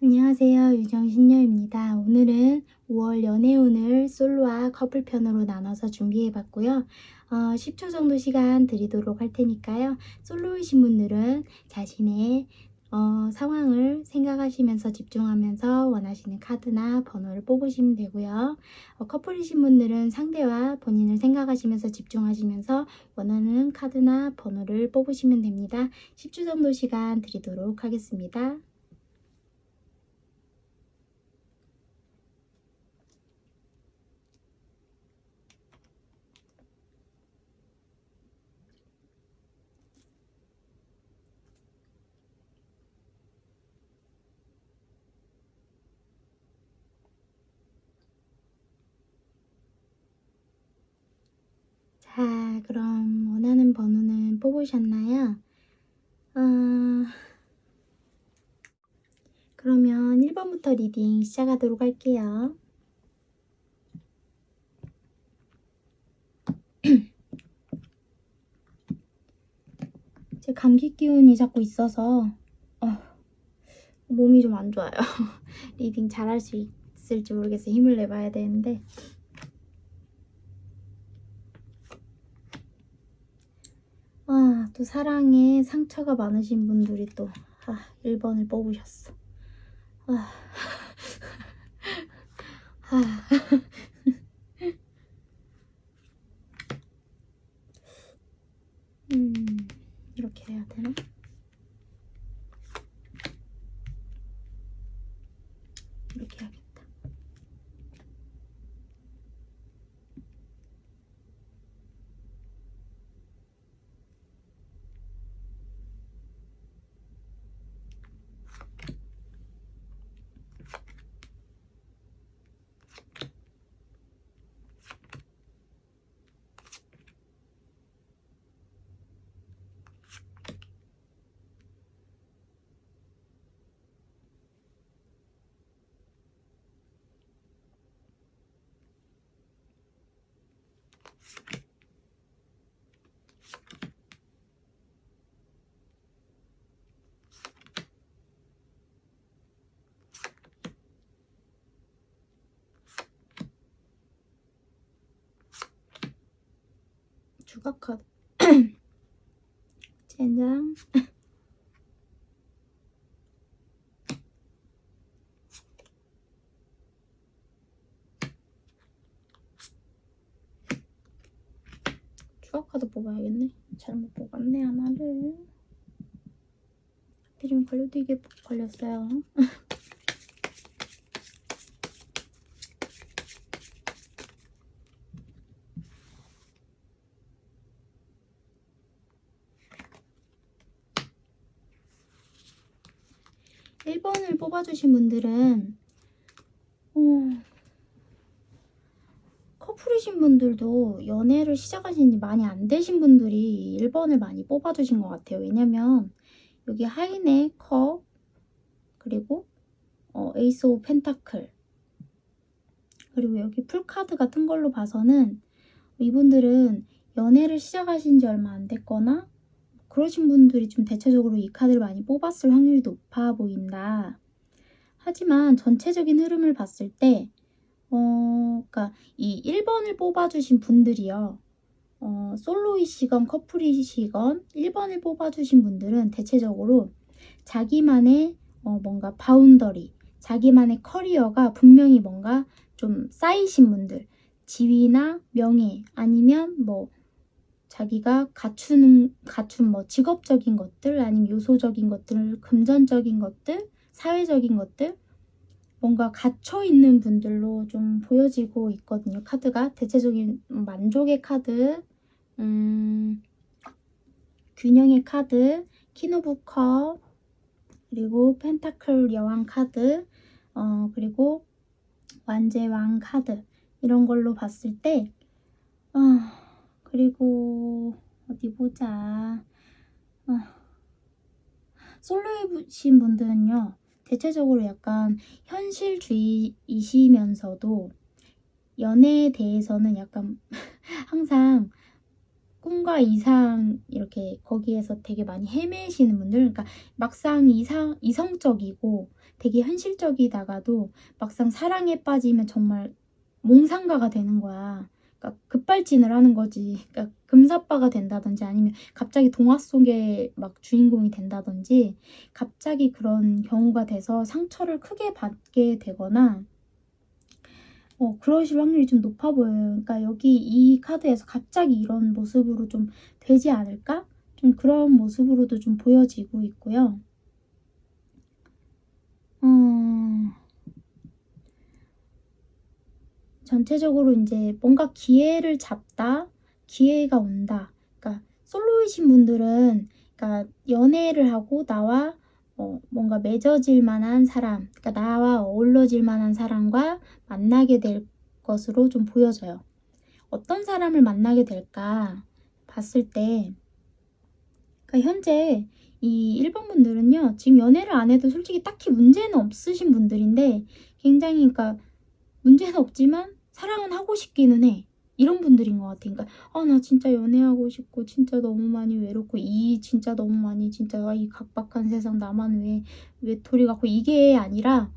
안녕하세요. 유정신녀입니다. 오늘은 5월 연애운을 솔로와 커플편으로 나눠서 준비해봤고요. 10초 정도 시간 드리도록 할 테니까요. 솔로이신 분들은 자신의 상황을 생각하시면서 집중하면서 원하시는 카드나 번호를 뽑으시면 되고요. 커플이신 분들은 상대와 본인을 생각하시면서 집중하시면서 원하는 카드나 번호를 뽑으시면 됩니다. 10초 정도 시간 드리도록 하겠습니다. 자, 그럼 원하는 번호는 뽑으셨나요? 그러면 1번부터 리딩 시작하도록 할게요. 제 감기 기운이 자꾸 있어서 몸이 좀 안 좋아요. 리딩 잘할 수 있을지 모르겠어요. 힘을 내봐야 되는데. 또 사랑에 상처가 많으신 분들이 또 1번을 뽑으셨어. 이렇게 해야 되나? 이렇게 해야겠다. 주각카드 젠장. 주각카드 뽑아야겠네. 잘못 뽑았네 하나를. 좀 걸려도 이게 걸렸어요. 1번을 뽑아주신 분들은 커플이신 분들도 연애를 시작하신 지 많이 안 되신 분들이 1번을 많이 뽑아주신 것 같아요. 왜냐면 여기 하인의 컵, 그리고 에이스 오브 펜타클, 그리고 여기 풀카드 같은 걸로 봐서는 이분들은 연애를 시작하신 지 얼마 안 됐거나 그러신 분들이 좀 대체적으로 이 카드를 많이 뽑았을 확률이 높아 보인다. 하지만 전체적인 흐름을 봤을 때 그러니까 이 1번을 뽑아주신 분들이요. 솔로이시건 커플이시건 1번을 뽑아주신 분들은 대체적으로 자기만의 뭔가 바운더리, 자기만의 커리어가 분명히 뭔가 좀 쌓이신 분들, 지위나 명예, 아니면 뭐 자기가 갖춘 뭐 직업적인 것들, 아니면 요소적인 것들, 금전적인 것들, 사회적인 것들, 뭔가 갇혀있는 분들로 좀 보여지고 있거든요. 카드가 대체적인 만족의 카드, 균형의 카드, 퀸 오브 컵, 그리고 펜타클 여왕 카드, 그리고 완제왕 카드, 이런 걸로 봤을 때 그리고 어디 보자. 솔로이신 분들은요, 대체적으로 약간 현실주의이시면서도 연애에 대해서는 약간 항상 꿈과 이상 이렇게 거기에서 되게 많이 헤매시는 분들, 그러니까 막상 이성적이고 되게 현실적이다가도 막상 사랑에 빠지면 정말 몽상가가 되는 거야. 그러니까 급발진을 하는 거지. 그러니까 금사빠가 된다든지 아니면 갑자기 동화 속의 막 주인공이 된다든지 갑자기 그런 경우가 돼서 상처를 크게 받게 되거나 그러실 확률이 좀 높아 보여요. 그러니까 여기 이 카드에서 갑자기 이런 모습으로 좀 되지 않을까? 좀 그런 모습으로도 좀 보여지고 있고요. 전체적으로 이제 뭔가 기회를 잡다, 기회가 온다. 그러니까 솔로이신 분들은 그러니까 연애를 하고 나와 뭔가 맺어질 만한 사람, 그러니까 나와 어우러질 만한 사람과 만나게 될 것으로 좀 보여져요. 어떤 사람을 만나게 될까 봤을 때, 그러니까 현재 이 1번 분들은요, 지금 연애를 안 해도 솔직히 딱히 문제는 없으신 분들인데, 굉장히, 그러니까 문제는 없지만 사랑은 하고 싶기는 해. 이런 분들인 것 같아. 그러니까 나 진짜 연애하고 싶고 진짜 너무 많이 외롭고 진짜 너무 많이 진짜 이 각박한 세상 나만 왜 외톨이 같고 이게 아니라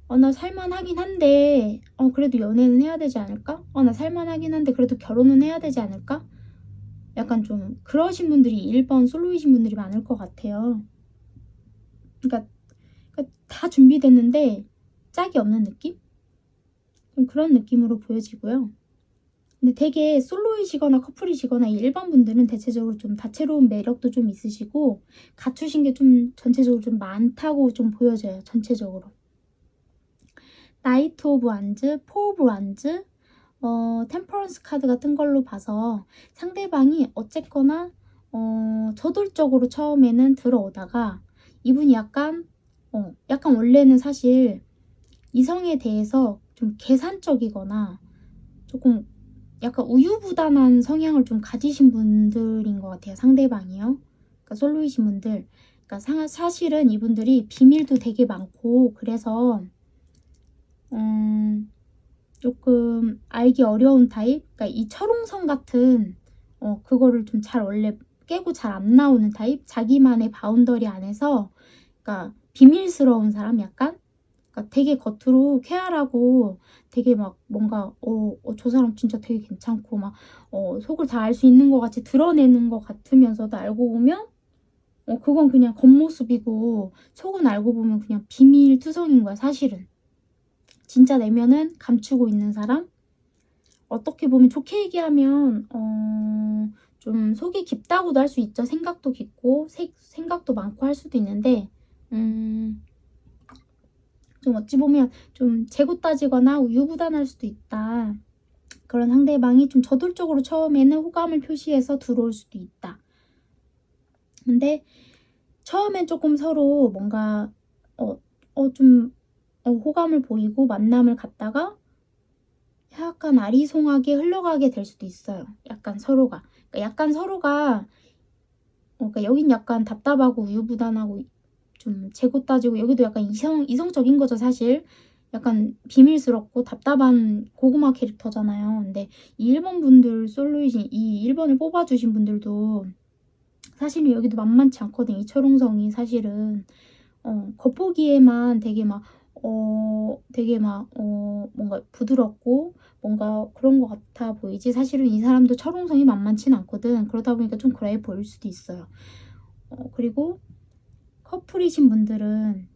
나 살만하긴 한데 그래도 연애는 해야 되지 않을까? 나 살만하긴 한데 그래도 결혼은 해야 되지 않을까? 약간 좀 그러신 분들이 1번 솔로이신 분들이 많을 것 같아요. 그러니까 다 준비됐는데 짝이 없는 느낌? 좀 그런 느낌으로 보여지고요. 근데 되게 솔로이시거나 커플이시거나 이 1번 분들은 대체적으로 좀 다채로운 매력도 좀 있으시고 갖추신 게 좀 전체적으로 좀 많다고 좀 보여져요. 전체적으로. 나이트 오브 완즈, 포 오브 완즈, 템퍼런스 카드 같은 걸로 봐서 상대방이 어쨌거나 저돌적으로 처음에는 들어오다가 이분이 약간 원래는 사실 이성에 대해서 좀 계산적이거나 조금 약간 우유부단한 성향을 좀 가지신 분들인 것 같아요. 상대방이요. 그러니까 솔로이신 분들. 그러니까 사실은 이분들이 비밀도 되게 많고 그래서 조금 알기 어려운 타입? 그러니까 이 철옹성 같은 그거를 좀 잘 원래 깨고 잘 안 나오는 타입? 자기만의 바운더리 안에서 그러니까 비밀스러운 사람 약간? 그러니까 되게 겉으로 쾌활하고 되게 막 뭔가 저 사람 진짜 되게 괜찮고 막 속을 다 알 수 있는 것 같이 드러내는 것 같으면서도 알고 보면 그건 그냥 겉모습이고 속은 알고 보면 그냥 비밀투성인 거야 사실은. 진짜 내면은 감추고 있는 사람? 어떻게 보면 좋게 얘기하면 좀 속이 깊다고도 할 수 있죠. 생각도 깊고 생각도 많고 할 수도 있는데 좀 어찌 보면 좀 재고 따지거나 우유부단할 수도 있다. 그런 상대방이 좀 저돌적으로 처음에는 호감을 표시해서 들어올 수도 있다. 근데 처음엔 조금 서로 뭔가 좀 호감을 보이고 만남을 갖다가 약간 아리송하게 흘러가게 될 수도 있어요. 약간 서로가. 그러니까 약간 서로가 그러니까 여긴 약간 답답하고 우유부단하고 좀 재고 따지고 여기도 약간 이성적인 거죠 사실. 약간 비밀스럽고 답답한 고구마 캐릭터잖아요. 근데 이 1번 분들 솔로이신 이 1번을 뽑아주신 분들도 사실은 여기도 만만치 않거든. 이 철옹성이 사실은 겉보기에만 되게 막 뭔가 부드럽고 뭔가 그런 것 같아 보이지 사실은 이 사람도 철옹성이 만만치는 않거든. 그러다 보니까 좀 그래 보일 수도 있어요. 그리고 커플이신 분들은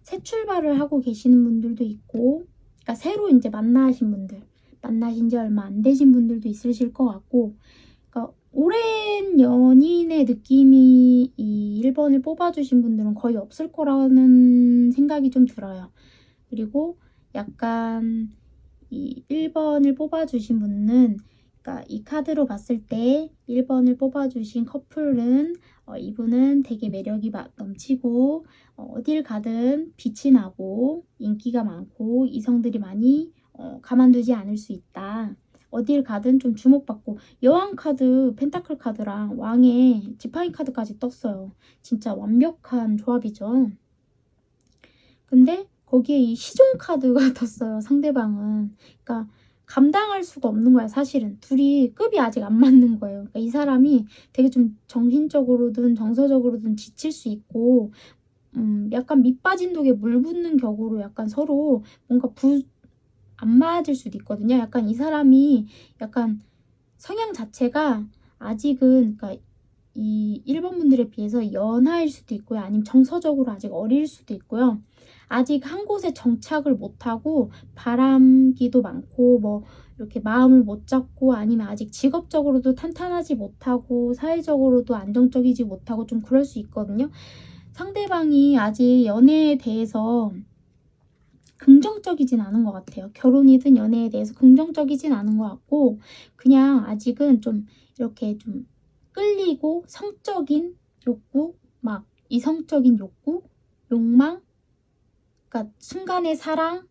새 출발을 하고 계시는 분들도 있고 그러니까 새로 이제 만나신 지 얼마 안 되신 분들도 있으실 것 같고 그러니까 오랜 연인의 느낌이 이 1번을 뽑아주신 분들은 거의 없을 거라는 생각이 좀 들어요. 그리고 약간 이 1번을 뽑아주신 분은 그러니까 이 카드로 봤을 때 1번을 뽑아주신 커플은 이분은 되게 매력이 넘치고 어딜 가든 빛이 나고 인기가 많고 이성들이 많이 가만두지 않을 수 있다. 어딜 가든 좀 주목받고 여왕 카드, 펜타클 카드랑 왕의 지팡이 카드까지 떴어요. 진짜 완벽한 조합이죠. 근데 거기에 이 시종 카드가 떴어요. 상대방은. 그러니까 감당할 수가 없는 거야, 사실은. 둘이 급이 아직 안 맞는 거예요. 그러니까 이 사람이 되게 좀 정신적으로든 정서적으로든 지칠 수 있고, 약간 밑 빠진 독에 물 붓는 격으로 약간 서로 뭔가 안 맞을 수도 있거든요. 약간 이 사람이 약간 성향 자체가 아직은, 그러니까 이 1번 분들에 비해서 연하일 수도 있고요. 아니면 정서적으로 아직 어릴 수도 있고요. 아직 한 곳에 정착을 못하고 바람기도 많고 뭐 이렇게 마음을 못 잡고 아니면 아직 직업적으로도 탄탄하지 못하고 사회적으로도 안정적이지 못하고 좀 그럴 수 있거든요. 상대방이 아직 연애에 대해서 긍정적이진 않은 것 같아요. 결혼이든 연애에 대해서 긍정적이진 않은 것 같고 그냥 아직은 좀 이렇게 좀 끌리고 성적인 욕구, 막 이성적인 욕구, 욕망, 그러니까 순간의 사랑,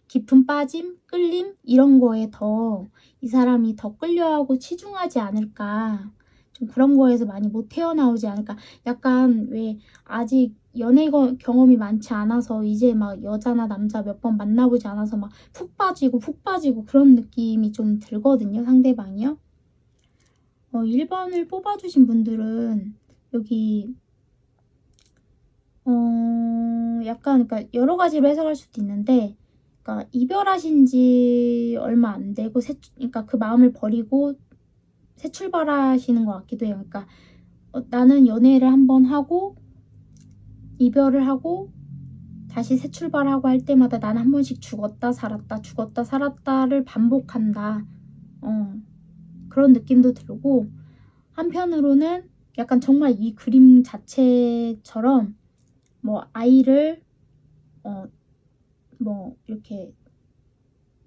깊은 빠짐, 끌림 이런 거에 더 이 사람이 더 끌려하고 치중하지 않을까. 좀 그런 거에서 많이 못 헤어나오지 않을까. 약간 왜 아직 연애 경험이 많지 않아서 이제 막 여자나 남자 몇 번 만나보지 않아서 막 푹 빠지고 푹 빠지고 그런 느낌이 좀 들거든요. 상대방이요. 1번을 뽑아주신 분들은 여기 약간 그러니까 여러 가지로 해석할 수도 있는데 그러니까 이별하신 지 얼마 안 되고 그러니까 그 마음을 버리고 새 출발하시는 것 같기도 해요. 그러니까 나는 연애를 한번 하고 이별을 하고 다시 새 출발하고 할 때마다 나는 한 번씩 죽었다 살았다 죽었다 살았다를 반복한다. 그런 느낌도 들고 한편으로는 약간 정말 이 그림 자체처럼 뭐 아이를 뭐 이렇게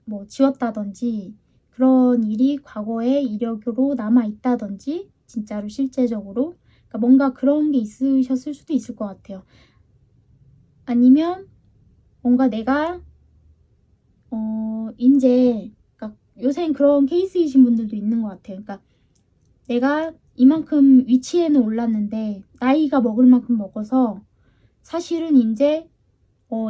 뭐 지웠다든지 그런 일이 과거의 이력으로 남아있다든지 진짜로 실제적으로 그러니까 뭔가 그런 게 있으셨을 수도 있을 것 같아요. 아니면 뭔가 내가 이제 그러니까 요새는 그런 케이스이신 분들도 있는 것 같아요. 그러니까 내가 이만큼 위치에는 올랐는데 나이가 먹을 만큼 먹어서 사실은 이제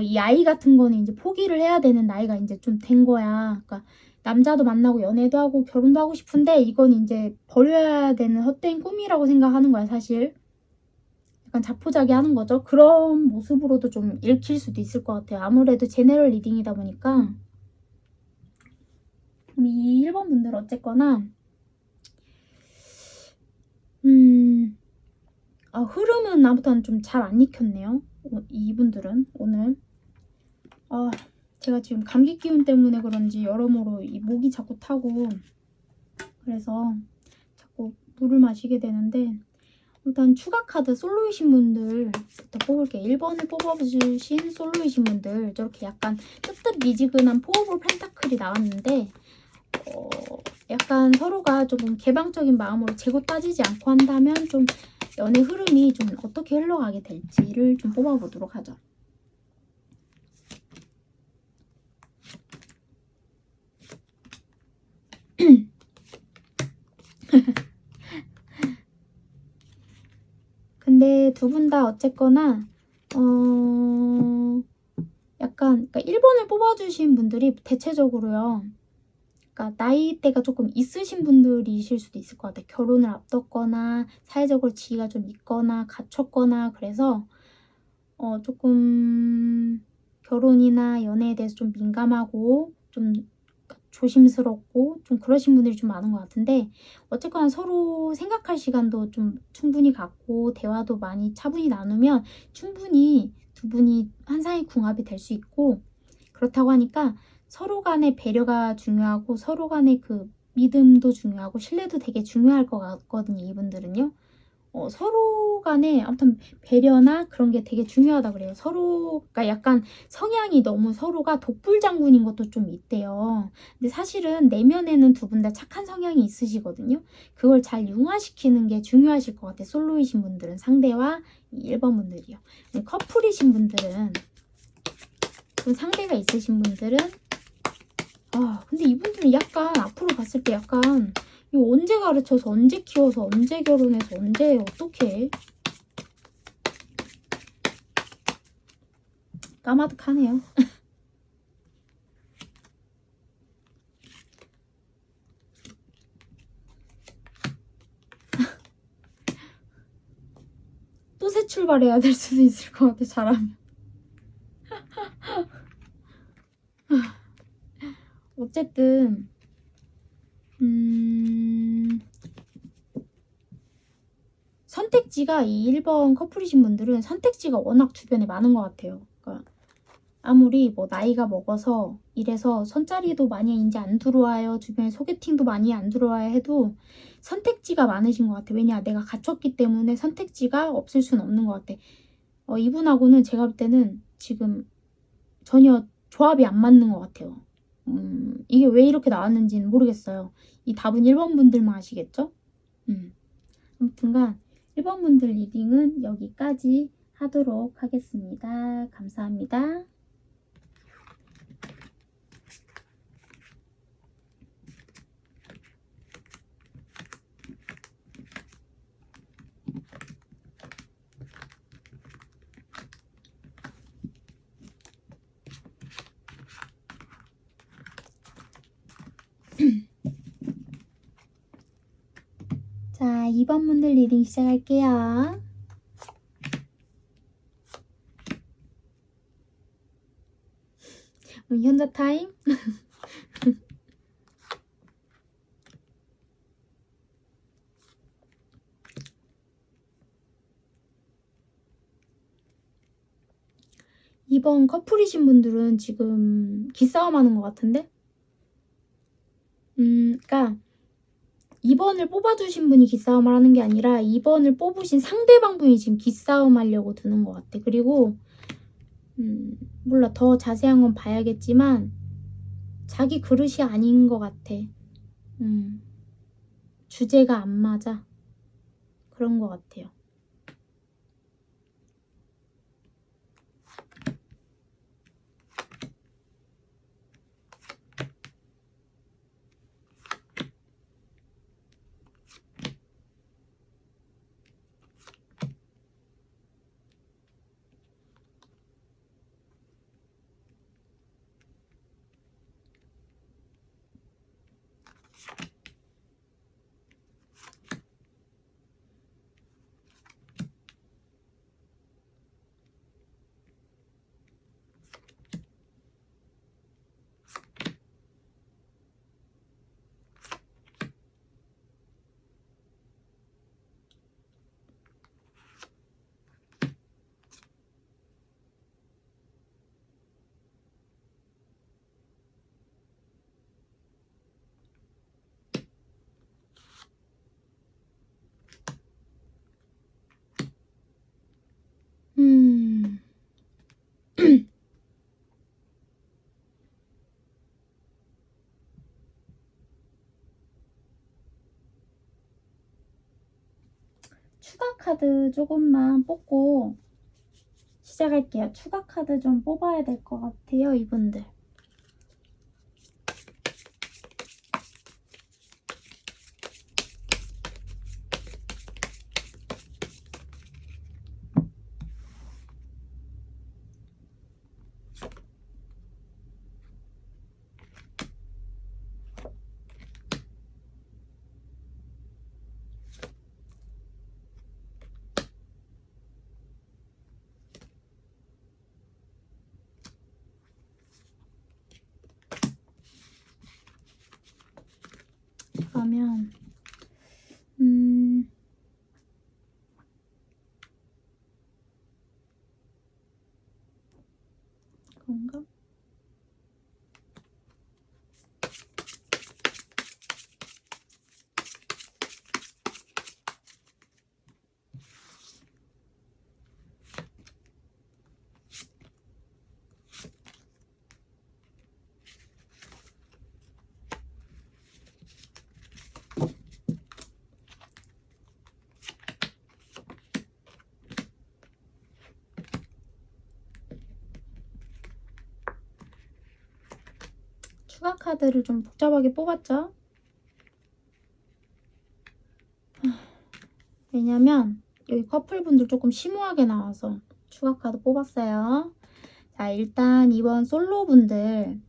이 아이 같은 거는 이제 포기를 해야 되는 나이가 이제 좀 된 거야. 그러니까 남자도 만나고 연애도 하고 결혼도 하고 싶은데 이건 이제 버려야 되는 헛된 꿈이라고 생각하는 거야, 사실. 약간 자포자기 하는 거죠. 그런 모습으로도 좀 읽힐 수도 있을 것 같아요. 아무래도 제네럴 리딩이다 보니까. 이 1번 분들 어쨌거나 흐름은 아무튼 좀 잘 안 익혔네요. 이분들은 오늘. 제가 지금 감기 기운 때문에 그런지 여러모로 이 목이 자꾸 타고 그래서 자꾸 물을 마시게 되는데 일단 추가 카드 솔로이신 분들부터 뽑을게요. 1번을 뽑아주신 솔로이신 분들 저렇게 약간 뜨뜻미지근한 포어볼 펜타클이 나왔는데 약간 서로가 조금 개방적인 마음으로 재고 따지지 않고 한다면 좀 연애 흐름이 좀 어떻게 흘러가게 될지를 좀 뽑아보도록 하죠. 근데 두 분 다 어쨌거나 약간 그러니까 1번을 뽑아주신 분들이 대체적으로요. 그러니까 나이대가 조금 있으신 분들이실 수도 있을 것 같아요. 결혼을 앞뒀거나 사회적으로 지위가 좀 있거나 갖췄거나 그래서 조금 결혼이나 연애에 대해서 좀 민감하고 좀 조심스럽고 좀 그러신 분들이 좀 많은 것 같은데 어쨌거나 서로 생각할 시간도 좀 충분히 갖고 대화도 많이 차분히 나누면 충분히 두 분이 환상의 궁합이 될 수 있고 그렇다고 하니까 서로 간의 배려가 중요하고 서로 간의 그 믿음도 중요하고 신뢰도 되게 중요할 것 같거든요. 이분들은요. 서로 간에 아무튼 배려나 그런 게 되게 중요하다 그래요. 서로가 약간 성향이 너무 서로가 독불장군인 것도 좀 있대요. 근데 사실은 내면에는 두 분 다 착한 성향이 있으시거든요. 그걸 잘 융화시키는 게 중요하실 것 같아요. 솔로이신 분들은 상대와 1번 분들이요. 커플이신 분들은 상대가 있으신 분들은 근데 이분들은 약간 앞으로 봤을 때 약간 이거 언제 가르쳐서 언제 키워서 언제 결혼해서 언제 어떻게 해? 까마득하네요. 출발해야 될 수도 있을 것 같아, 잘하면. 어쨌든 선택지가 이 1번 커플이신 분들은 선택지가 워낙 주변에 많은 것 같아요. 그러니까 아무리 뭐 나이가 먹어서 이래서 선자리도 많이 이제 안 들어와요. 주변에 소개팅도 많이 안 들어와야 해도 선택지가 많으신 것 같아요. 왜냐, 내가 갇혔기 때문에 선택지가 없을 수는 없는 것 같아. 이분하고는 제가 볼 때는 지금 전혀 조합이 안 맞는 것 같아요. 이게 왜 이렇게 나왔는지는 모르겠어요. 이 답은 1번 분들만 아시겠죠? 아무튼간 1번 분들 리딩은 여기까지 하도록 하겠습니다. 감사합니다. 자, 2번 분들 리딩 시작할게요. 현자 타임. 이번 커플이신 분들은 지금 기싸움 하는 것 같은데? 그러니까 2번을 뽑아주신 분이 기싸움을 하는 게 아니라 2번을 뽑으신 상대방 분이 지금 기싸움 하려고 드는 것 같아. 그리고 몰라, 더 자세한 건 봐야겠지만 자기 그릇이 아닌 것 같아. 주제가 안 맞아. 그런 것 같아요. 추가 카드 조금만 뽑고 시작할게요. 추가 카드 좀 뽑아야 될 것 같아요, 이분들. 그러면 그런가? 추가 카드를 좀 복잡하게 뽑았죠? 왜냐면 여기 커플분들 조금 심오하게 나와서 추가 카드 뽑았어요. 자, 일단 이번 솔로분들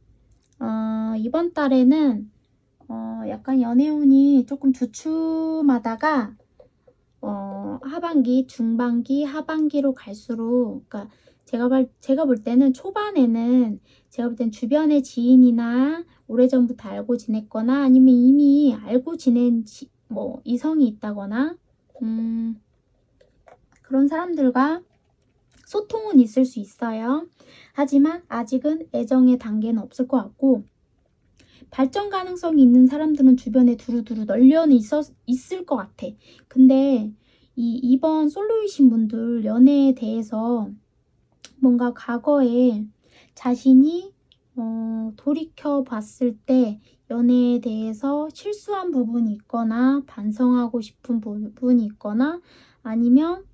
이번 달에는 약간 연애운이 조금 주춤하다가 하반기, 중반기, 하반기로 갈수록, 그러니까 제가 볼 때는 초반에는 제가 볼 땐 주변의 지인이나 오래전부터 알고 지냈거나 아니면 이미 알고 지낸 뭐 이성이 있다거나 그런 사람들과 소통은 있을 수 있어요. 하지만 아직은 애정의 단계는 없을 것 같고 발전 가능성이 있는 사람들은 주변에 두루두루 널려는 있을 것 같아. 근데 이번 솔로이신 분들 연애에 대해서 뭔가 과거에 자신이 돌이켜 봤을 때 연애에 대해서 실수한 부분이 있거나 반성하고 싶은 부분이 있거나 아니면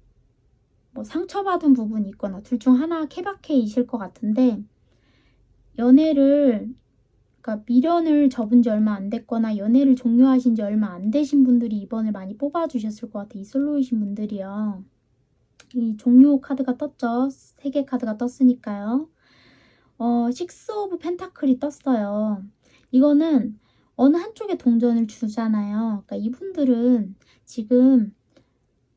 뭐 상처받은 부분이 있거나 둘 중 하나 케바케이실 것 같은데 연애를 그러니까 미련을 접은 지 얼마 안 됐거나 연애를 종료하신 지 얼마 안 되신 분들이 이번을 많이 뽑아주셨을 것 같아요. 이 솔로이신 분들이요. 이 종료 카드가 떴죠. 3개 카드가 떴으니까요. 식스 오브 펜타클이 떴어요. 이거는 어느 한쪽에 동전을 주잖아요. 그러니까 이분들은 지금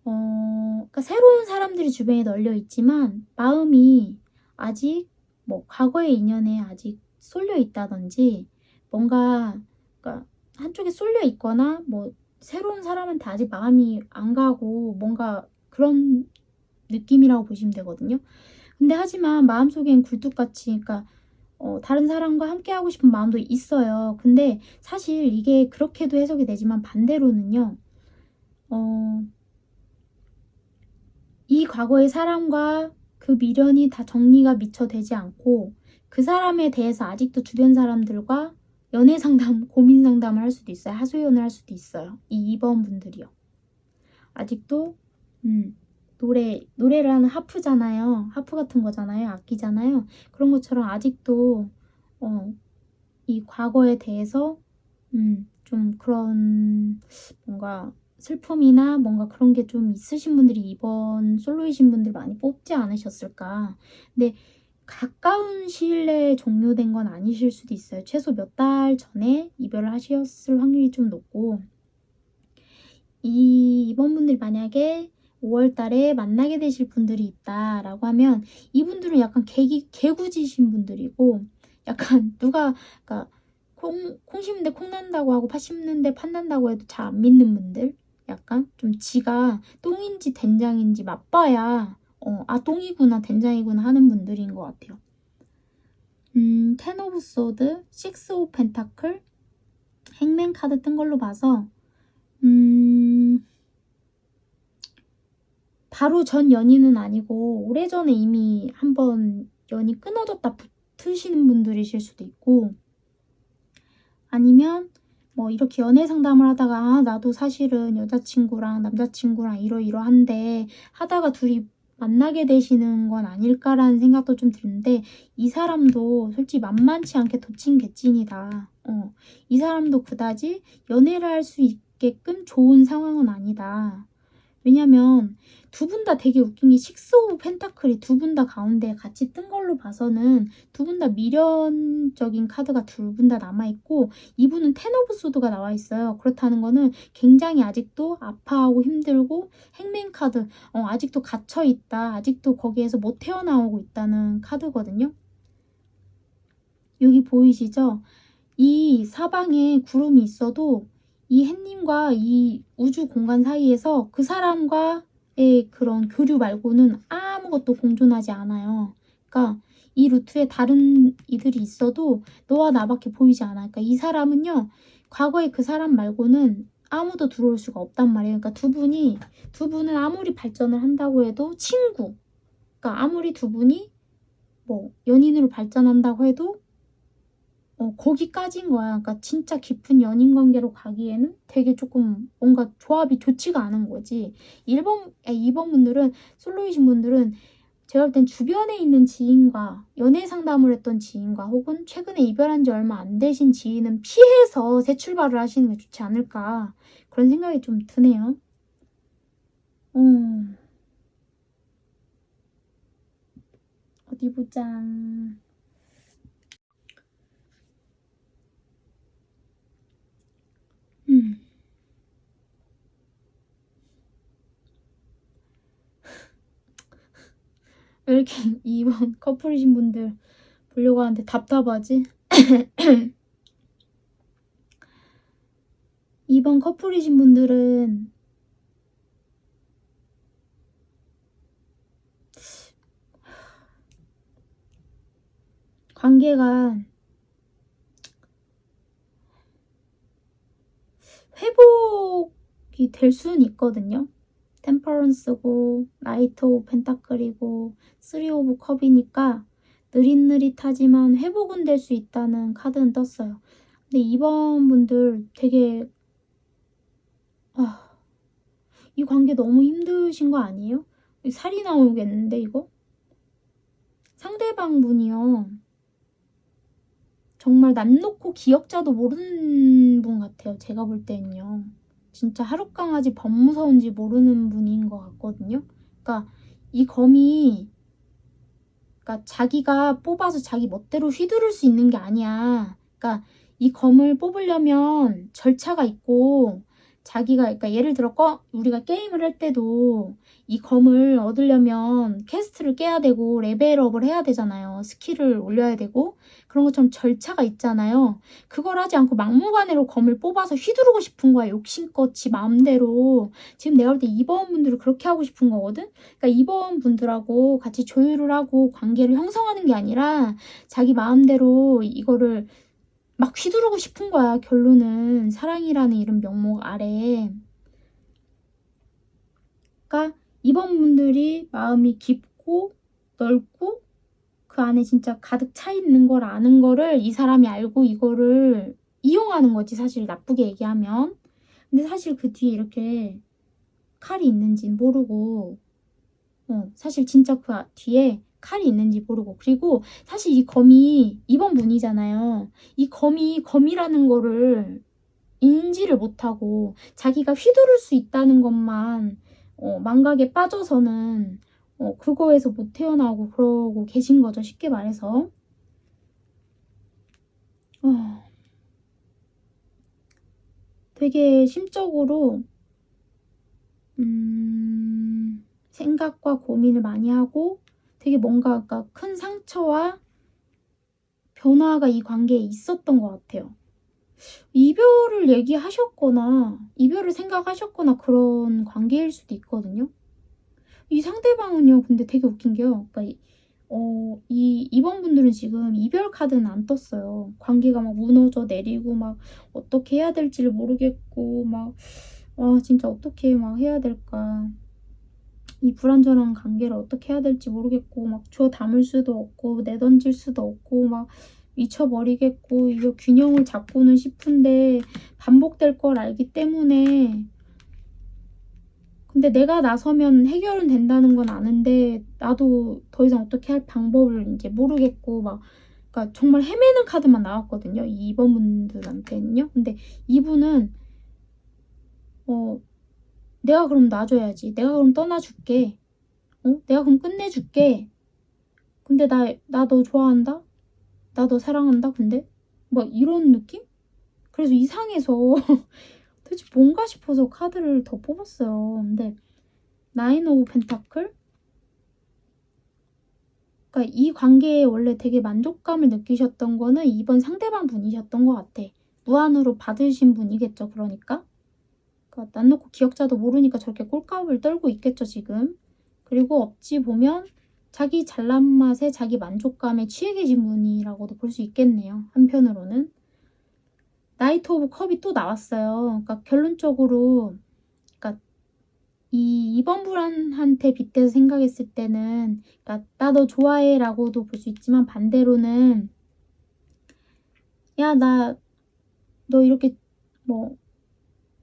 그러니까 새로운 사람들이 주변에 널려 있지만 마음이 아직 뭐 과거의 인연에 아직 쏠려 있다든지 뭔가 그러니까 한쪽에 쏠려 있거나 뭐 새로운 사람한테 아직 마음이 안 가고 뭔가 그런 느낌이라고 보시면 되거든요. 근데 하지만 마음속엔 굴뚝같이 그러니까 다른 사람과 함께 하고 싶은 마음도 있어요. 근데 사실 이게 그렇게도 해석이 되지만 반대로는요. 이 과거의 사람과 그 미련이 다 정리가 미처 되지 않고 그 사람에 대해서 아직도 주변 사람들과 연애 상담, 고민 상담을 할 수도 있어요. 하소연을 할 수도 있어요. 이 2번 분들이요. 아직도 노래를 하는 하프잖아요. 하프 같은 거잖아요. 악기잖아요. 그런 것처럼 아직도 이 과거에 대해서 좀 그런 뭔가 슬픔이나 뭔가 그런 게 좀 있으신 분들이 이번 솔로이신 분들 많이 뽑지 않으셨을까. 근데 가까운 시일 내에 종료된 건 아니실 수도 있어요. 최소 몇 달 전에 이별을 하셨을 확률이 좀 높고 이번 분들이 만약에 5월 달에 만나게 되실 분들이 있다라고 하면 이분들은 약간 개구지신 분들이고 약간 누가 그러니까 콩 심는데 콩 난다고 하고 팥 심는데 팥 난다고 해도 잘 안 믿는 분들 약간 좀 지가 똥인지 된장인지 맛봐야 똥이구나 된장이구나 하는 분들인 것 같아요. 텐 오브 소드, 식스 오브 펜타클, 행맨 카드 뜬 걸로 봐서 바로 전 연인은 아니고 오래전에 이미 한번 연이 끊어졌다 붙으시는 분들이실 수도 있고 아니면 뭐 이렇게 연애 상담을 하다가 나도 사실은 여자친구랑 남자친구랑 이러이러한데 하다가 둘이 만나게 되시는 건 아닐까라는 생각도 좀 드는데 이 사람도 솔직히 만만치 않게 도찐개찐이다. 이 사람도 그다지 연애를 할 수 있게끔 좋은 상황은 아니다. 왜냐면 두 분 다 되게 웃긴 게 식스 오브 펜타클이 두 분 다 가운데 같이 뜬 걸로 봐서는 두 분 다 미련적인 카드가 두 분 다 남아있고 이분은 텐 오브 소드가 나와있어요. 그렇다는 거는 굉장히 아직도 아파하고 힘들고 행맨 카드 아직도 갇혀있다. 아직도 거기에서 못 태어나오고 있다는 카드거든요. 여기 보이시죠? 이 사방에 구름이 있어도 이 햇님과 이 우주 공간 사이에서 그 사람과의 그런 교류 말고는 아무것도 공존하지 않아요. 그러니까 이 루트에 다른 이들이 있어도 너와 나밖에 보이지 않아. 그러니까 이 사람은요. 과거에 그 사람 말고는 아무도 들어올 수가 없단 말이에요. 그러니까 두 분은 아무리 발전을 한다고 해도 친구. 그러니까 아무리 두 분이 뭐 연인으로 발전한다고 해도 거기까지인 거야. 그러니까 진짜 깊은 연인 관계로 가기에는 되게 조금 뭔가 조합이 좋지가 않은 거지. 2번 분들은, 솔로이신 분들은 제가 볼 땐 주변에 있는 지인과 연애 상담을 했던 지인과 혹은 최근에 이별한 지 얼마 안 되신 지인은 피해서 새 출발을 하시는 게 좋지 않을까. 그런 생각이 좀 드네요. 어디 보자. 왜 이렇게 2번 커플이신 분들 보려고 하는데 답답하지? 2번 커플이신 분들은 관계가 회복이 될 수는 있거든요. 템퍼런스고 나이트 오브 펜타클이고 3 오브 컵이니까 느릿느릿하지만 회복은 될 수 있다는 카드는 떴어요. 근데 2번 분들 되게 이 관계 너무 힘드신 거 아니에요? 살이 나오겠는데 이거? 상대방 분이요. 정말 남 놓고 기억자도 모르는 분 같아요. 제가 볼 때는요. 진짜 하룻강아지 범무서운지 모르는 분인 것 같거든요. 그러니까 이 검이 그러니까 자기가 뽑아서 자기 멋대로 휘두를 수 있는 게 아니야. 그러니까 이 검을 뽑으려면 절차가 있고 자기가 그러니까 예를 들어 우리가 게임을 할 때도 이 검을 얻으려면 퀘스트를 깨야 되고 레벨업을 해야 되잖아요. 스킬을 올려야 되고 그런 것처럼 절차가 있잖아요. 그걸 하지 않고 막무가내로 검을 뽑아서 휘두르고 싶은 거야. 욕심껏 지 마음대로. 지금 내가 볼 때 2번 분들은 그렇게 하고 싶은 거거든. 그러니까 2번 분들하고 같이 조율을 하고 관계를 형성하는 게 아니라 자기 마음대로 이거를 막 휘두르고 싶은 거야. 결론은 사랑이라는 이런 명목 아래. 그러니까 2번 분들이 마음이 깊고 넓고 그 안에 진짜 가득 차 있는 걸 아는 거를 이 사람이 알고 이거를 이용하는 거지. 사실 나쁘게 얘기하면. 근데 사실 그 뒤에 이렇게 칼이 있는지 모르고 사실 진짜 그 뒤에 칼이 있는지 모르고 그리고 사실 이 검이 2번 분이잖아요. 이 검이 검이라는 거를 인지를 못하고 자기가 휘두를 수 있다는 것만 망각에 빠져서는 그거에서 못 태어나고 그러고 계신 거죠. 쉽게 말해서. 되게 심적으로 생각과 고민을 많이 하고 되게 뭔가 그러니까 큰 상처와 변화가 이 관계에 있었던 것 같아요. 이별을 얘기하셨거나 이별을 생각하셨거나 그런 관계일 수도 있거든요. 이 상대방은요. 근데 되게 웃긴 게요. 그러니까 이번 분들은 지금 이별 카드는 안 떴어요. 관계가 막 무너져 내리고 막 어떻게 해야 될지를 모르겠고 막 진짜 어떻게 막 해야 될까. 이 불완전한 관계를 어떻게 해야 될지 모르겠고 막 줘 담을 수도 없고 내던질 수도 없고 막 미쳐버리겠고 이거 균형을 잡고는 싶은데 반복될 걸 알기 때문에 근데 내가 나서면 해결은 된다는 건 아는데 나도 더 이상 어떻게 할 방법을 이제 모르겠고 막 그러니까 정말 헤매는 카드만 나왔거든요. 2번 분들한테는요. 근데 이분은 내가 그럼 놔줘야지. 내가 그럼 떠나줄게. 내가 그럼 끝내줄게. 근데 나 너 좋아한다? 나 너 사랑한다? 근데? 막 이런 느낌? 그래서 이상해서 도대체 뭔가 싶어서 카드를 더 뽑았어요. 근데 나인 오브 펜타클? 그러니까 이 관계에 원래 되게 만족감을 느끼셨던 거는 이번 상대방 분이셨던 것 같아. 무한으로 받으신 분이겠죠. 그러니까 난 놓고 기억자도 모르니까 저렇게 꼴값을 떨고 있겠죠. 지금. 그리고 어찌 보면 자기 잘난 맛에 자기 만족감에 취해 계신 분이라고도 볼 수 있겠네요. 한편으로는. 나이트 오브 컵이 또 나왔어요. 그러니까 결론적으로 그러니까 이번 분한테 빗대서 생각했을 때는 그러니까 나 너 좋아해 라고도 볼 수 있지만 반대로는 야 나 너 이렇게 뭐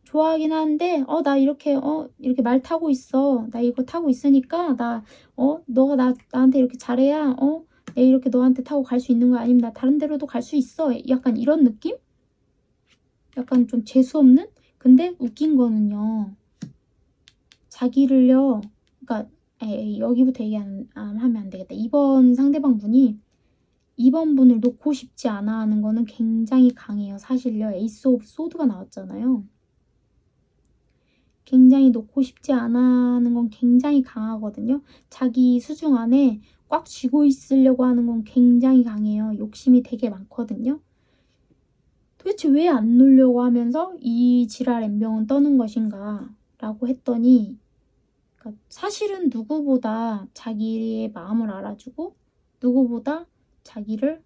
좋아하긴 하는데 나 이렇게 이렇게 말 타고 있어. 나 이거 타고 있으니까 너가 나한테 이렇게 잘해야 내가 이렇게 너한테 타고 갈 수 있는 거 아니면 나 다른 데로도 갈 수 있어. 약간 이런 느낌? 약간 좀 재수없는? 근데 웃긴 거는요. 자기를요. 그러니까 여기부터 얘기하면 안 되겠다. 2번 상대방 분이 2번 분을 놓고 싶지 않아 하는 거는 굉장히 강해요. 사실요. 에이스 오브 소드가 나왔잖아요. 굉장히 놓고 싶지 않아 하는 건 굉장히 강하거든요. 자기 수중 안에 꽉 쥐고 있으려고 하는 건 굉장히 강해요. 욕심이 되게 많거든요. 도대체 왜 안 놓으려고 하면서 이 지랄 엠병은 떠는 것인가 라고 했더니, 그러니까 사실은 누구보다 자기의 마음을 알아주고 누구보다 자기를,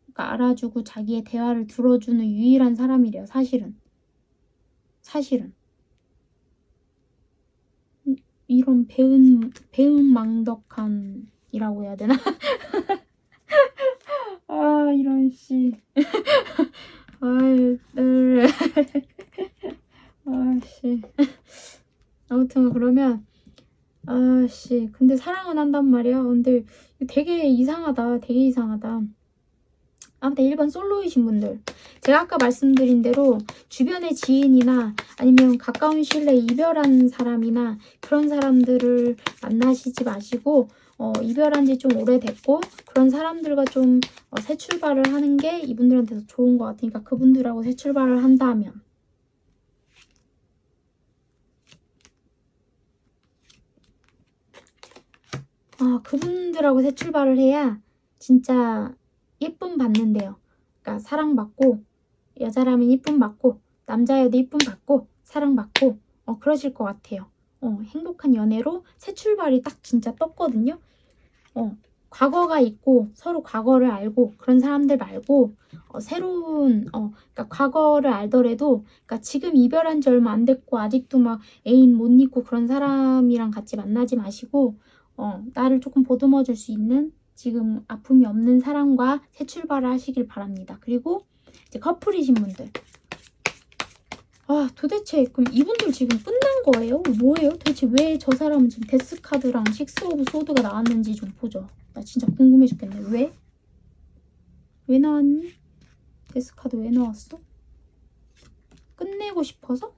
그러니까 알아주고 자기의 대화를 들어주는 유일한 사람이래요. 사실은 이런 배은망덕한이라고 해야 되나? 아, 이런 씨. 아유, 아씨. 아무튼 그러면 아씨, 근데 사랑은 한단 말이야. 근데 되게 이상하다. 되게 이상하다. 아무튼 1번 솔로이신 분들, 제가 아까 말씀드린 대로 주변의 지인이나 아니면 가까운 시일 내에 이별한 사람이나 그런 사람들을 만나시지 마시고 이별한 지 좀 오래됐고 그런 사람들과 좀 새 출발을 하는 게 이분들한테 더 좋은 것 같으니까 그분들하고 새 출발을 한다면, 그분들하고 새 출발을 해야 진짜 예쁨 받는데요. 그러니까 사랑받고, 여자라면 예쁨 받고 남자여도 예쁨 받고 사랑받고 그러실 것 같아요. 행복한 연애로 새 출발이 딱 진짜 떴거든요. 과거가 있고 서로 과거를 알고 그런 사람들 말고 새로운 그러니까 과거를 알더라도, 그러니까 지금 이별한 지 얼마 안 됐고 아직도 막 애인 못 잊고 그런 사람이랑 같이 만나지 마시고 나를 조금 보듬어 줄 수 있는 지금 아픔이 없는 사람과 새 출발을 하시길 바랍니다. 그리고 이제 커플이신 분들, 도대체 그럼 이분들 지금 끝난 거예요? 뭐예요? 도대체 왜 저 사람은 지금 데스카드랑 식스 오브 소드가 나왔는지 좀 보죠. 나 진짜 궁금해 죽겠네. 왜? 왜 나왔니? 데스카드 왜 나왔어? 끝내고 싶어서?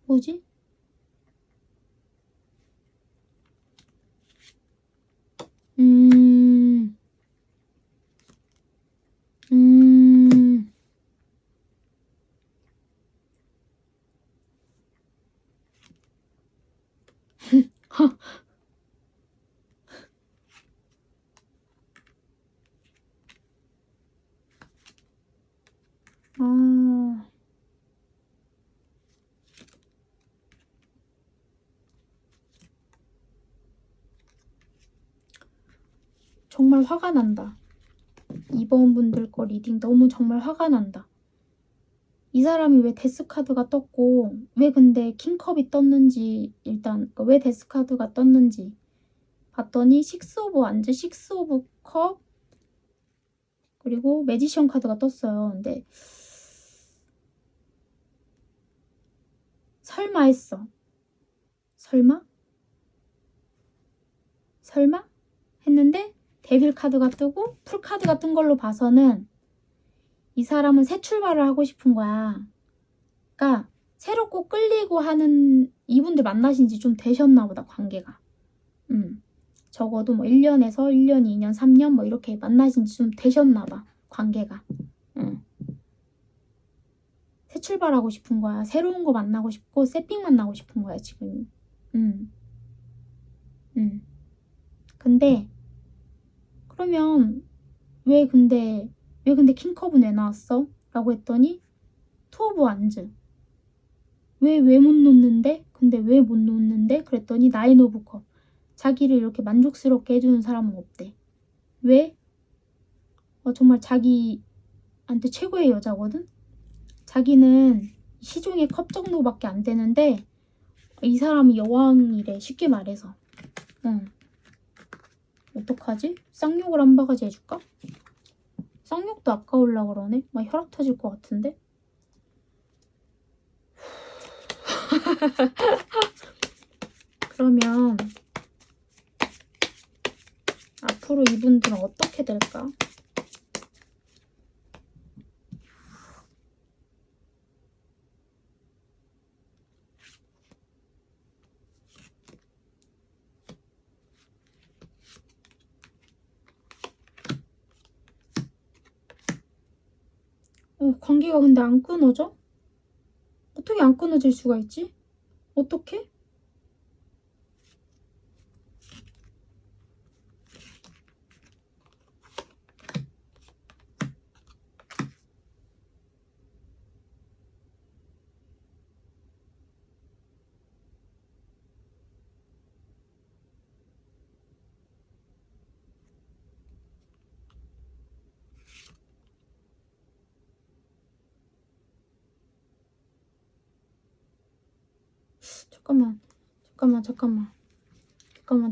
뭐지? 음... 음... 아... 정말 화가 난다. 2번 분들 거 리딩 너무 정말 화가 난다. 이 사람이 왜 데스카드가 떴고 왜 근데 킹컵이 떴는지, 일단 그러니까 왜 데스카드가 떴는지 봤더니 식스 오브 완즈, 식스 오브 컵, 그리고 매지션 카드가 떴어요. 근데 설마 했어. 설마? 했는데 데빌 카드가 뜨고 풀 카드가 뜬 걸로 봐서는 이 사람은 새 출발을 하고 싶은 거야. 그러니까 새롭고 끌리고 하는, 이분들 만나신 지 좀 되셨나 보다, 관계가. 적어도 뭐 1년에서 1년, 2년, 3년 뭐 이렇게 만나신 지 좀 되셨나 봐, 관계가. 새 출발하고 싶은 거야. 새로운 거 만나고 싶고 세핑 만나고 싶은 거야, 지금. 근데 그러면 왜 근데 킹컵은 왜 나왔어? 라고 했더니 투 오브 완즈. 왜 못 놓는데? 근데 왜 못 놓는데? 그랬더니 나인 오브 컵. 자기를 이렇게 만족스럽게 해주는 사람은 없대. 왜? 정말 자기한테 최고의 여자거든? 자기는 시종의 컵 정도밖에 안 되는데 이 사람이 여왕이래, 쉽게 말해서. 어떡하지? 쌍욕을 한 바가지 해줄까? 쌍욕도 아까우려고 그러네? 막 혈압 터질 것 같은데? 그러면 앞으로 이분들은 어떻게 될까? 관계가 근데 안 끊어져? 어떻게 안 끊어질 수가 있지? 어떻게?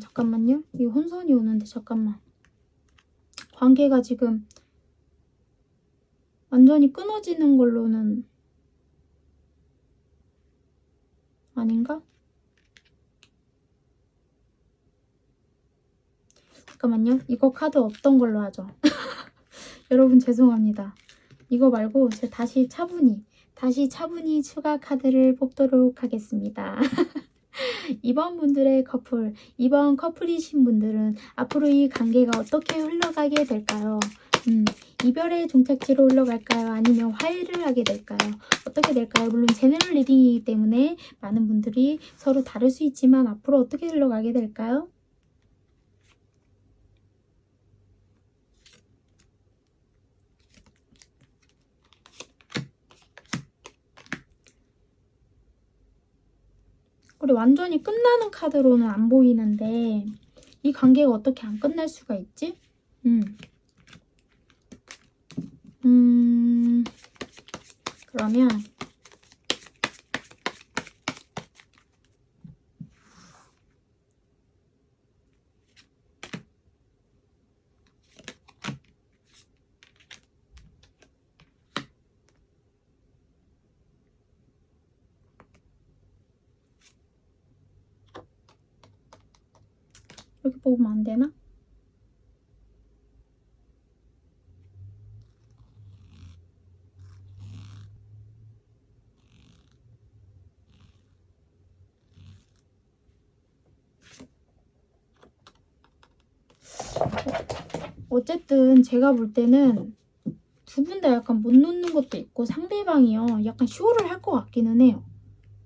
잠깐만요. 이 혼선이 오는데 잠깐만. 관계가 지금 완전히 끊어지는 걸로는 아닌가? 잠깐만요. 이거 카드 없던 걸로 하죠. 여러분 죄송합니다. 이거 말고 제가 다시 차분히 추가 카드를 뽑도록 하겠습니다. 이번 커플이신 분들은 앞으로 이 관계가 어떻게 흘러가게 될까요? 이별의 종착지로 흘러갈까요? 아니면 화해를 하게 될까요? 어떻게 될까요? 물론 제너럴 리딩이기 때문에 많은 분들이 서로 다를 수 있지만 앞으로 어떻게 흘러가게 될까요? 그리고 완전히 끝나는 카드로는 안 보이는데 이 관계가 어떻게 안 끝날 수가 있지? 그러면 이렇게 뽑으면 안 되나? 어쨌든 제가 볼 때는 두 분 다 약간 못 놓는 것도 있고 상대방이요 약간 쇼를 할 것 같기는 해요.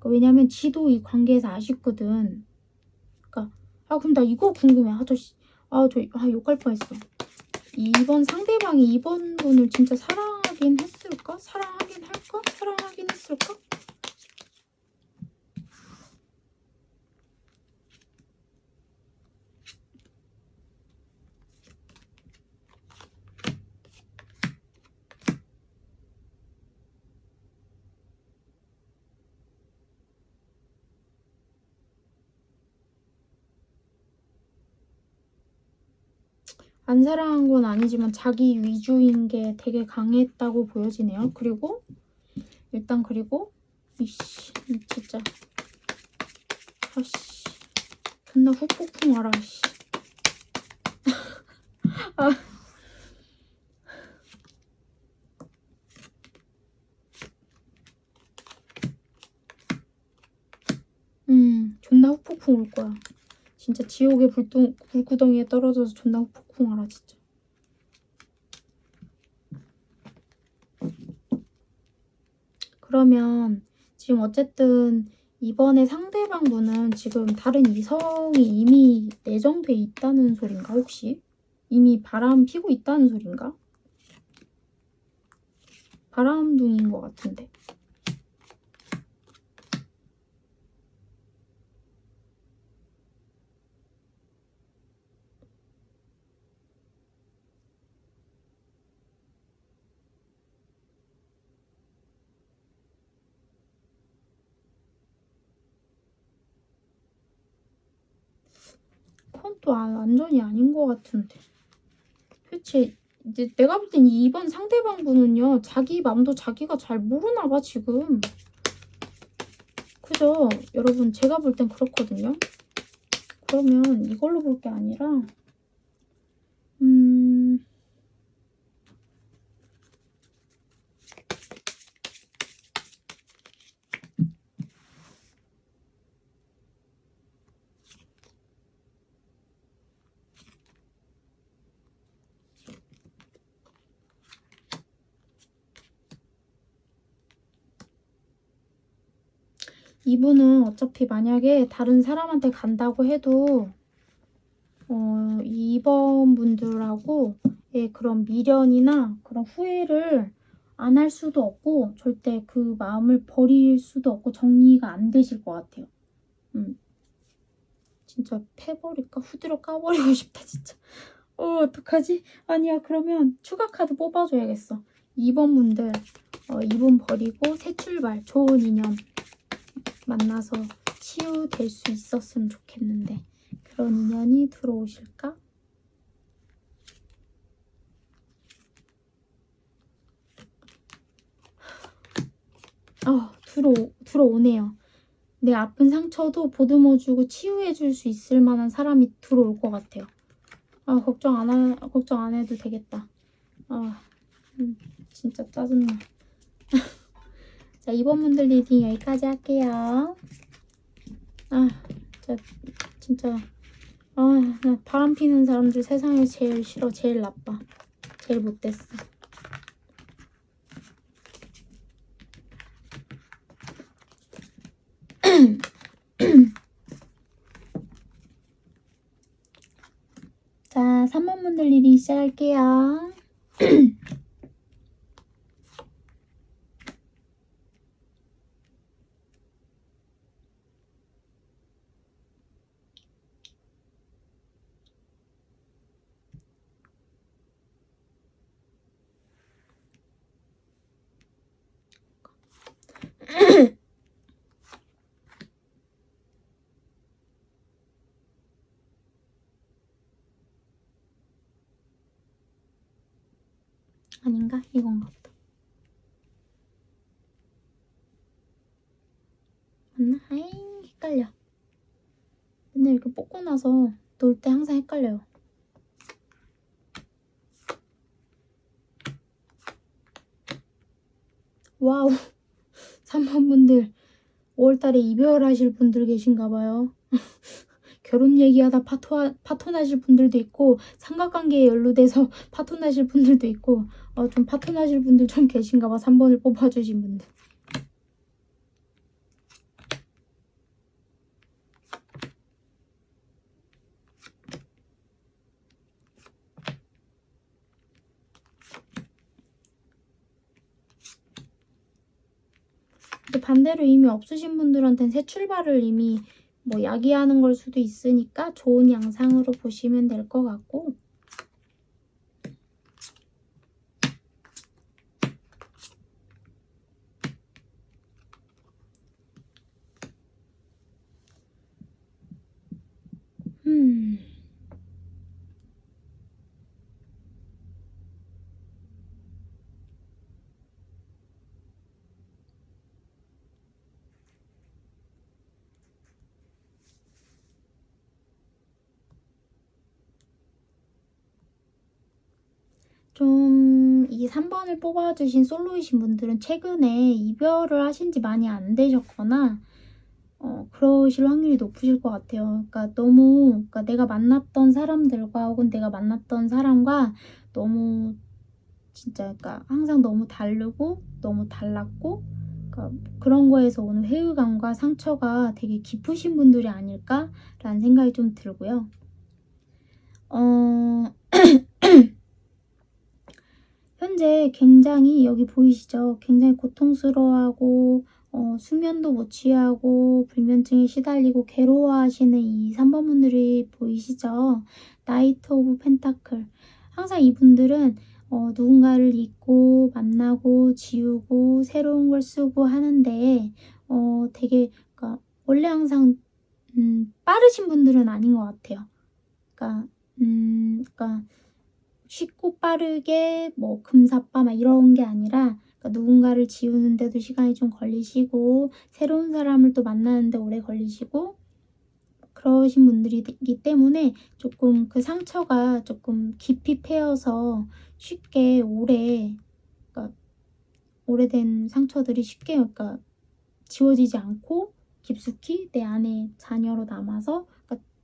왜냐면 지도 이 관계에서 아쉽거든. 그러니까 그럼 나 이거 궁금해. 욕할 뻔했어. 이번 상대방이 이번 분을 진짜 사랑하긴 했을까? 사랑하긴 할까? 사랑하긴 했을까? 안 사랑한 건 아니지만 자기 위주인 게 되게 강했다고 보여지네요. 그리고 이씨 진짜 존나 후폭풍 와라 씨. 존나 후폭풍 올 거야. 진짜 지옥의 불구덩이에 떨어져서 존나 후폭풍 와라 진짜. 그러면 지금 어쨌든 이번에 상대방 분은 지금 다른 이성이 이미 내정돼 있다는 소린가 혹시? 이미 바람 피고 있다는 소린가? 바람둥인 것 같은데. 그건 또 완전히 아닌 것 같은데. 도대체 이제 내가 볼 땐 이번 상대방 분은요 자기 맘도 자기가 잘 모르나 봐 지금. 그죠? 여러분 제가 볼 땐 그렇거든요. 그러면 이걸로 볼 게 아니라 이분은 어차피 만약에 다른 사람한테 간다고 해도 2번 분들하고 그런 미련이나 그런 후회를 안 할 수도 없고 절대 그 마음을 버릴 수도 없고 정리가 안 되실 것 같아요. 진짜 패버릴까? 후드려 까버리고 싶다 진짜. 어떡하지? 아니야, 그러면 추가 카드 뽑아줘야겠어. 2번 분들 2번 버리고 새 출발, 좋은 인연 만나서 치유될 수 있었으면 좋겠는데 그런 인연이 들어오실까? 들어오네요. 내 아픈 상처도 보듬어주고 치유해줄 수 있을 만한 사람이 들어올 것 같아요. 걱정 안 해도 되겠다. 진짜 짜증나. 자, 이번 분들 리딩 여기까지 할게요. 진짜 나 바람 피는 사람들 세상에 제일 싫어. 제일 나빠. 제일 못됐어. 자, 3번 분들 리딩 시작할게요. 아닌가? 이건가 보다. 맞나? 아이, 헷갈려. 근데 이렇게 뽑고 나서 놀 때 항상 헷갈려요. 와우. 3번 분들 5월달에 이별하실 분들 계신가봐요. 결혼 얘기하다 파토나실 분들도 있고 삼각관계에 연루돼서 파토나실 분들도 있고 좀 파토나실 분들 좀 계신가봐. 3번을 뽑아주신 분들. 반대로 이미 없으신 분들한테는 새 출발을 이미 뭐 야기하는 걸 수도 있으니까 좋은 양상으로 보시면 될 것 같고, 좀 이 3번을 뽑아주신 솔로이신 분들은 최근에 이별을 하신 지 많이 안 되셨거나 그러실 확률이 높으실 것 같아요. 그러니까 내가 만났던 사람들과 혹은 내가 만났던 사람과 너무 진짜 항상 너무 다르고 너무 달랐고 그런 거에서 오는 회의감과 상처가 되게 깊으신 분들이 아닐까라는 생각이 좀 들고요. 현재 굉장히 여기 보이시죠? 굉장히 고통스러워하고 수면도 못 취하고 불면증에 시달리고 괴로워하시는 이 3번 분들이 보이시죠? 나이트 오브 펜타클. 항상 이분들은 누군가를 잊고 만나고 지우고 새로운 걸 쓰고 하는데 되게 원래 항상 빠르신 분들은 아닌 것 같아요. 그러니까 쉽고 빠르게 뭐 금사빠 막 이런 게 아니라 누군가를 지우는데도 시간이 좀 걸리시고 새로운 사람을 또 만나는데 오래 걸리시고 그러신 분들이기 때문에 조금 그 상처가 조금 깊이 패여서 쉽게 오래된 상처들이 쉽게 지워지지 않고 깊숙이 내 안에 잔여로 남아서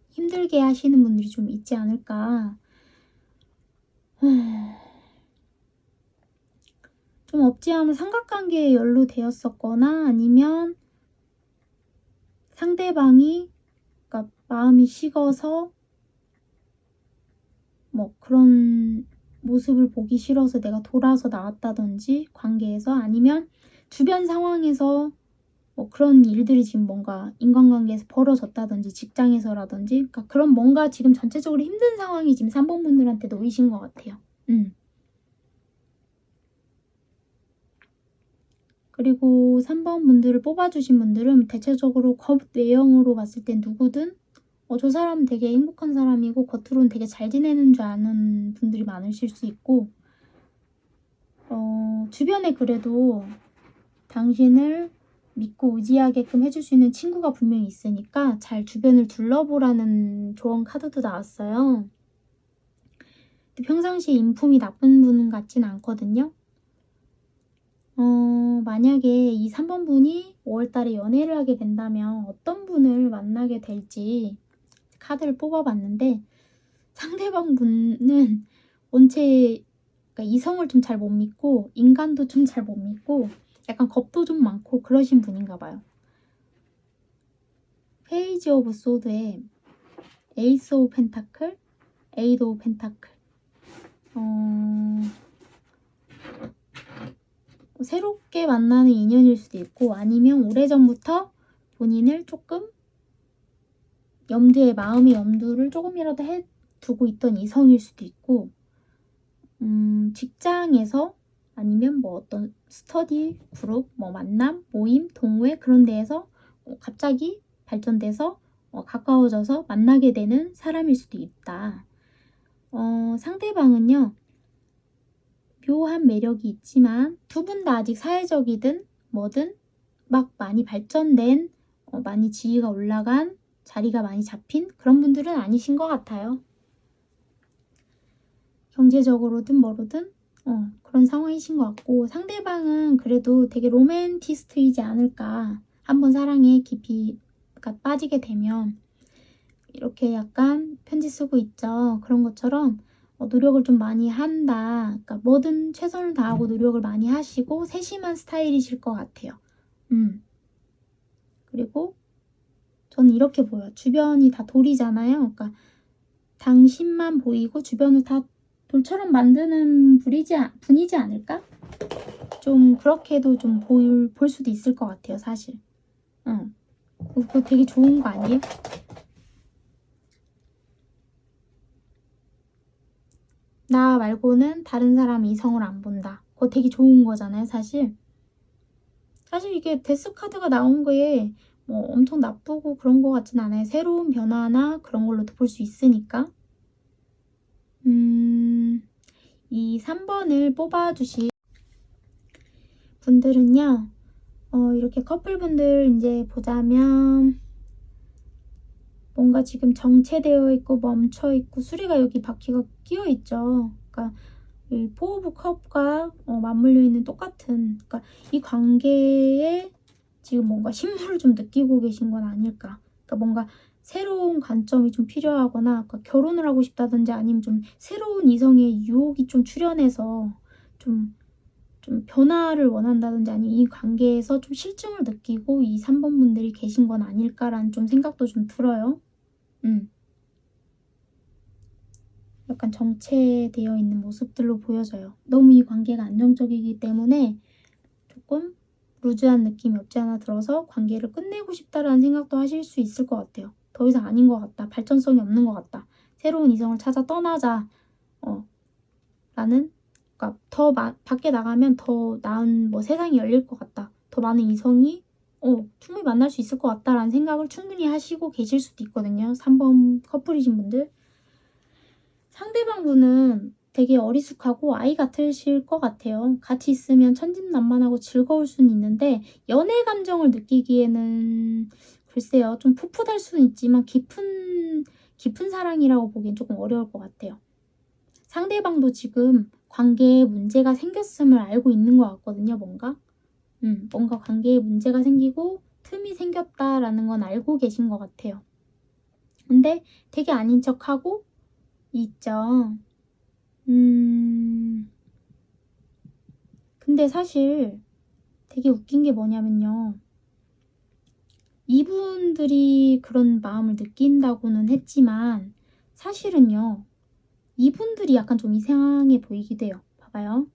힘들게 하시는 분들이 좀 있지 않을까. 좀 없지 않은 삼각관계에 연루되었었거나 아니면 상대방이 그러니까 마음이 식어서 뭐 그런 모습을 보기 싫어서 내가 돌아서 나왔다든지 관계에서, 아니면 주변 상황에서 뭐 그런 일들이 지금 뭔가 인간관계에서 벌어졌다든지 직장에서라든지, 그러니까 그런 뭔가 지금 전체적으로 힘든 상황이 지금 3번 분들한테 놓이신 것 같아요. 그리고 3번 분들을 뽑아주신 분들은 대체적으로 겉 외형으로 봤을 땐 누구든 저 사람은 되게 행복한 사람이고 겉으로는 되게 잘 지내는 줄 아는 분들이 많으실 수 있고, 주변에 그래도 당신을 믿고 의지하게끔 해줄 수 있는 친구가 분명히 있으니까 잘 주변을 둘러보라는 조언 카드도 나왔어요. 근데 평상시에 인품이 나쁜 분 같진 않거든요. 만약에 이 3번 분이 5월달에 연애를 하게 된다면 어떤 분을 만나게 될지 카드를 뽑아봤는데, 상대방 분은 원체 그러니까 이성을 좀 잘 못 믿고 인간도 좀 잘 못 믿고 약간 겁도 좀 많고 그러신 분인가 봐요. 페이지 오브 소드에 에이스 오브 펜타클, 에이드 오브 펜타클. 새롭게 만나는 인연일 수도 있고, 아니면 오래전부터 본인을 조금 마음의 염두를 조금이라도 해두고 있던 이성일 수도 있고, 직장에서 아니면 뭐 어떤 스터디 그룹, 뭐 만남, 모임, 동호회 그런 데에서 갑자기 발전돼서 가까워져서 만나게 되는 사람일 수도 있다. 상대방은요, 묘한 매력이 있지만 두 분 다 아직 사회적이든 뭐든 막 많이 발전된, 많이 지위가 올라간, 자리가 많이 잡힌 그런 분들은 아니신 것 같아요. 경제적으로든 뭐로든 그런 상황이신 것 같고, 상대방은 그래도 되게 로맨티스트이지 않을까. 한번 사랑에 깊이 빠지게 되면 이렇게 약간 편지 쓰고 있죠. 그런 것처럼 노력을 좀 많이 한다. 그러니까 뭐든 최선을 다하고 노력을 많이 하시고 세심한 스타일이실 것 같아요. 그리고 저는 이렇게 보여요. 주변이 다 돌이잖아요. 그러니까 당신만 보이고 주변을 다 돌처럼 만드는 분이지 않을까? 좀 그렇게도 좀 볼 수도 있을 것 같아요, 사실. 그거 되게 좋은 거 아니에요? 나 말고는 다른 사람 이성을 안 본다. 그거 되게 좋은 거잖아요, 사실. 사실 이게 데스 카드가 나온 거에 뭐 엄청 나쁘고 그런 거 같진 않아요. 새로운 변화나 그런 걸로도 볼 수 있으니까. 이 3번을 뽑아주신 분들은요, 이렇게 커플분들 이제 보자면 뭔가 지금 정체되어 있고 멈춰 있고 수리가 여기 바퀴가 끼어 있죠. 그러니까 이 포 오브 컵과 맞물려 있는 똑같은, 그러니까 이 관계에 지금 뭔가 신물을 좀 느끼고 계신 건 아닐까. 그러니까 뭔가 새로운 관점이 좀 필요하거나, 그러니까 결혼을 하고 싶다든지 아니면 좀 새로운 이성의 유혹이 좀 출현해서 좀 변화를 원한다든지, 아니면 이 관계에서 좀 실증을 느끼고 이 3번 분들이 계신 건 아닐까라는 좀 생각도 좀 들어요. 약간 정체되어 있는 모습들로 보여져요. 너무 이 관계가 안정적이기 때문에 조금 루즈한 느낌이 없지 않아 들어서 관계를 끝내고 싶다라는 생각도 하실 수 있을 것 같아요. 더 이상 아닌 것 같다. 발전성이 없는 것 같다. 새로운 이성을 찾아 떠나자. 라는, 그러니까 더 밖에 나가면 더 나은 뭐 세상이 열릴 것 같다. 더 많은 이성이 충분히 만날 수 있을 것 같다라는 생각을 충분히 하시고 계실 수도 있거든요. 3번 커플이신 분들. 상대방 분은 되게 어리숙하고 아이 같으실 것 같아요. 같이 있으면 천진난만하고 즐거울 수는 있는데 연애 감정을 느끼기에는 글쎄요, 좀 풋풋할 수는 있지만 깊은 사랑이라고 보기엔 조금 어려울 것 같아요. 상대방도 지금 관계에 문제가 생겼음을 알고 있는 것 같거든요, 뭔가. 뭔가 관계에 문제가 생기고 틈이 생겼다라는 건 알고 계신 것 같아요. 근데 되게 아닌 척하고 있죠. 근데 사실 되게 웃긴 게 뭐냐면요. 이분들이 그런 마음을 느낀다고는 했지만 사실은요. 이분들이 약간 좀 이상해 보이기도 해요. 봐봐요.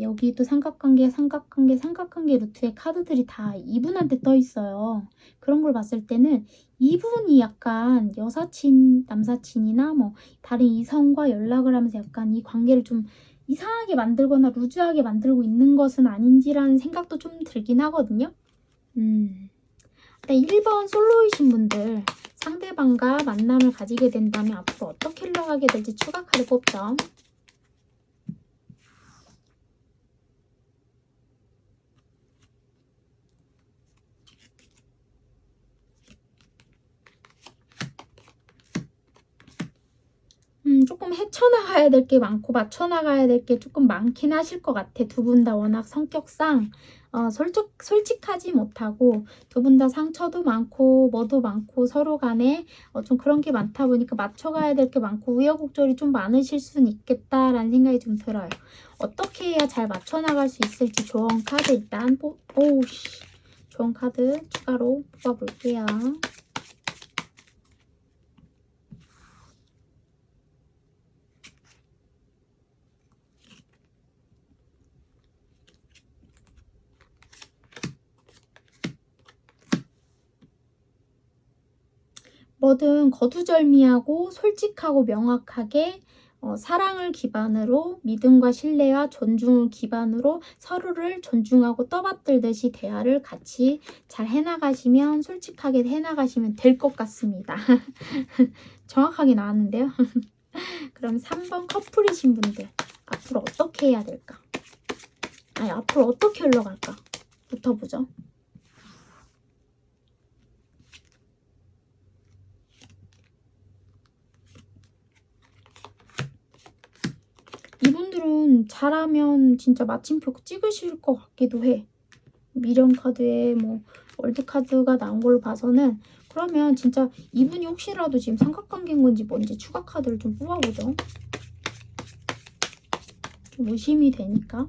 여기 또 삼각관계, 삼각관계, 삼각관계 루트에 카드들이 다 이분한테 떠 있어요. 그런 걸 봤을 때는 이분이 약간 여사친, 남사친이나 뭐 다른 이성과 연락을 하면서 약간 이 관계를 좀 이상하게 만들거나 루즈하게 만들고 있는 것은 아닌지라는 생각도 좀 들긴 하거든요. 일단 1번 솔로이신 분들 상대방과 만남을 가지게 된다면 앞으로 어떻게 흘러가게 될지 추가 카드 뽑죠. 조금 헤쳐나가야 될 게 많고 맞춰나가야 될 게 조금 많긴 하실 것 같아. 두 분 다 워낙 성격상 솔직하지 못하고 두 분 다 상처도 많고 뭐도 많고 서로 간에 좀 그런 게 많다 보니까 맞춰가야 될 게 많고 우여곡절이 좀 많으실 수는 있겠다라는 생각이 좀 들어요. 어떻게 해야 잘 맞춰나갈 수 있을지 조언 카드 일단 조언 카드 추가로 뽑아볼게요. 뭐든 거두절미하고 솔직하고 명확하게 사랑을 기반으로 믿음과 신뢰와 존중을 기반으로 서로를 존중하고 떠받들듯이 대화를 같이 잘 해나가시면 솔직하게 해나가시면 될 것 같습니다. 정확하게 나왔는데요. 그럼 3번 커플이신 분들 앞으로 어떻게 해야 될까? 아니 앞으로 어떻게 흘러갈까? 부터 보죠. 이분들은 잘하면 진짜 마침표 찍으실 것 같기도 해. 미련 카드에 뭐 월드 카드가 나온 걸로 봐서는 그러면 진짜 이분이 혹시라도 지금 삼각관계인 건지 뭔지 추가 카드를 좀 뽑아보죠. 좀 의심이 되니까.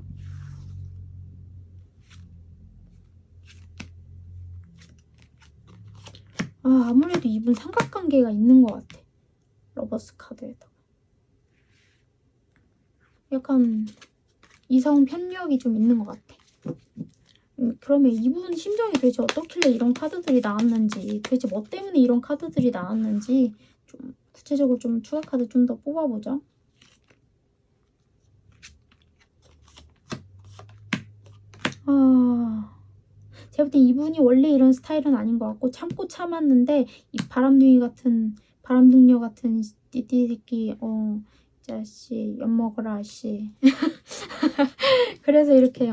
아무래도 이분 삼각관계가 있는 것 같아. 러버스 카드에다가. 약간 이성 편력이 좀 있는 것 같아. 그러면 이분 심정이 도대체 어떻길래 이런 카드들이 나왔는지, 도대체 뭐 때문에 이런 카드들이 나왔는지 좀 구체적으로 좀 추가 카드 좀 더 뽑아보죠. 제가 볼 땐 이분이 원래 이런 스타일은 아닌 것 같고 참고 참았는데 이 바람둥녀 같은 띠띠 새끼 자씨 엿먹어라 씨 그래서 이렇게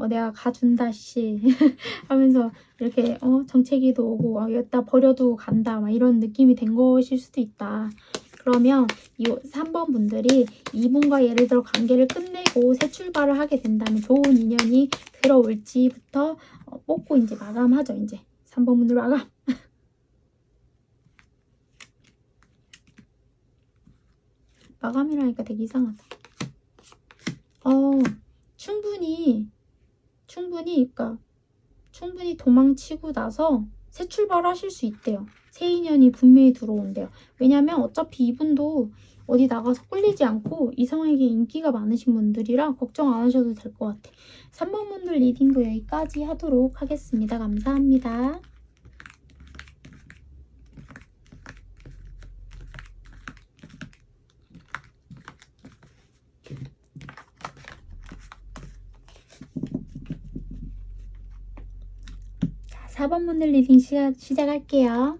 내가 가준다 씨 하면서 이렇게 정체기도 오고 여기다 버려두고 간다 막 이런 느낌이 된 것일 수도 있다. 그러면 이 3번 분들이 이분과 예를 들어 관계를 끝내고 새 출발을 하게 된다면 좋은 인연이 들어올지부터 뽑고 이제 마감하죠. 이제 3번 분들 마감. 마감이라니까 되게 이상하다. 충분히 도망치고 나서 새 출발하실 수 있대요. 새 인연이 분명히 들어온대요. 왜냐면 어차피 이분도 어디 나가서 끌리지 않고 이성에게 인기가 많으신 분들이라 걱정 안 하셔도 될 것 같아. 3번 분들 리딩도 여기까지 하도록 하겠습니다. 감사합니다. 자, 4번 분들 리딩 시작할게요.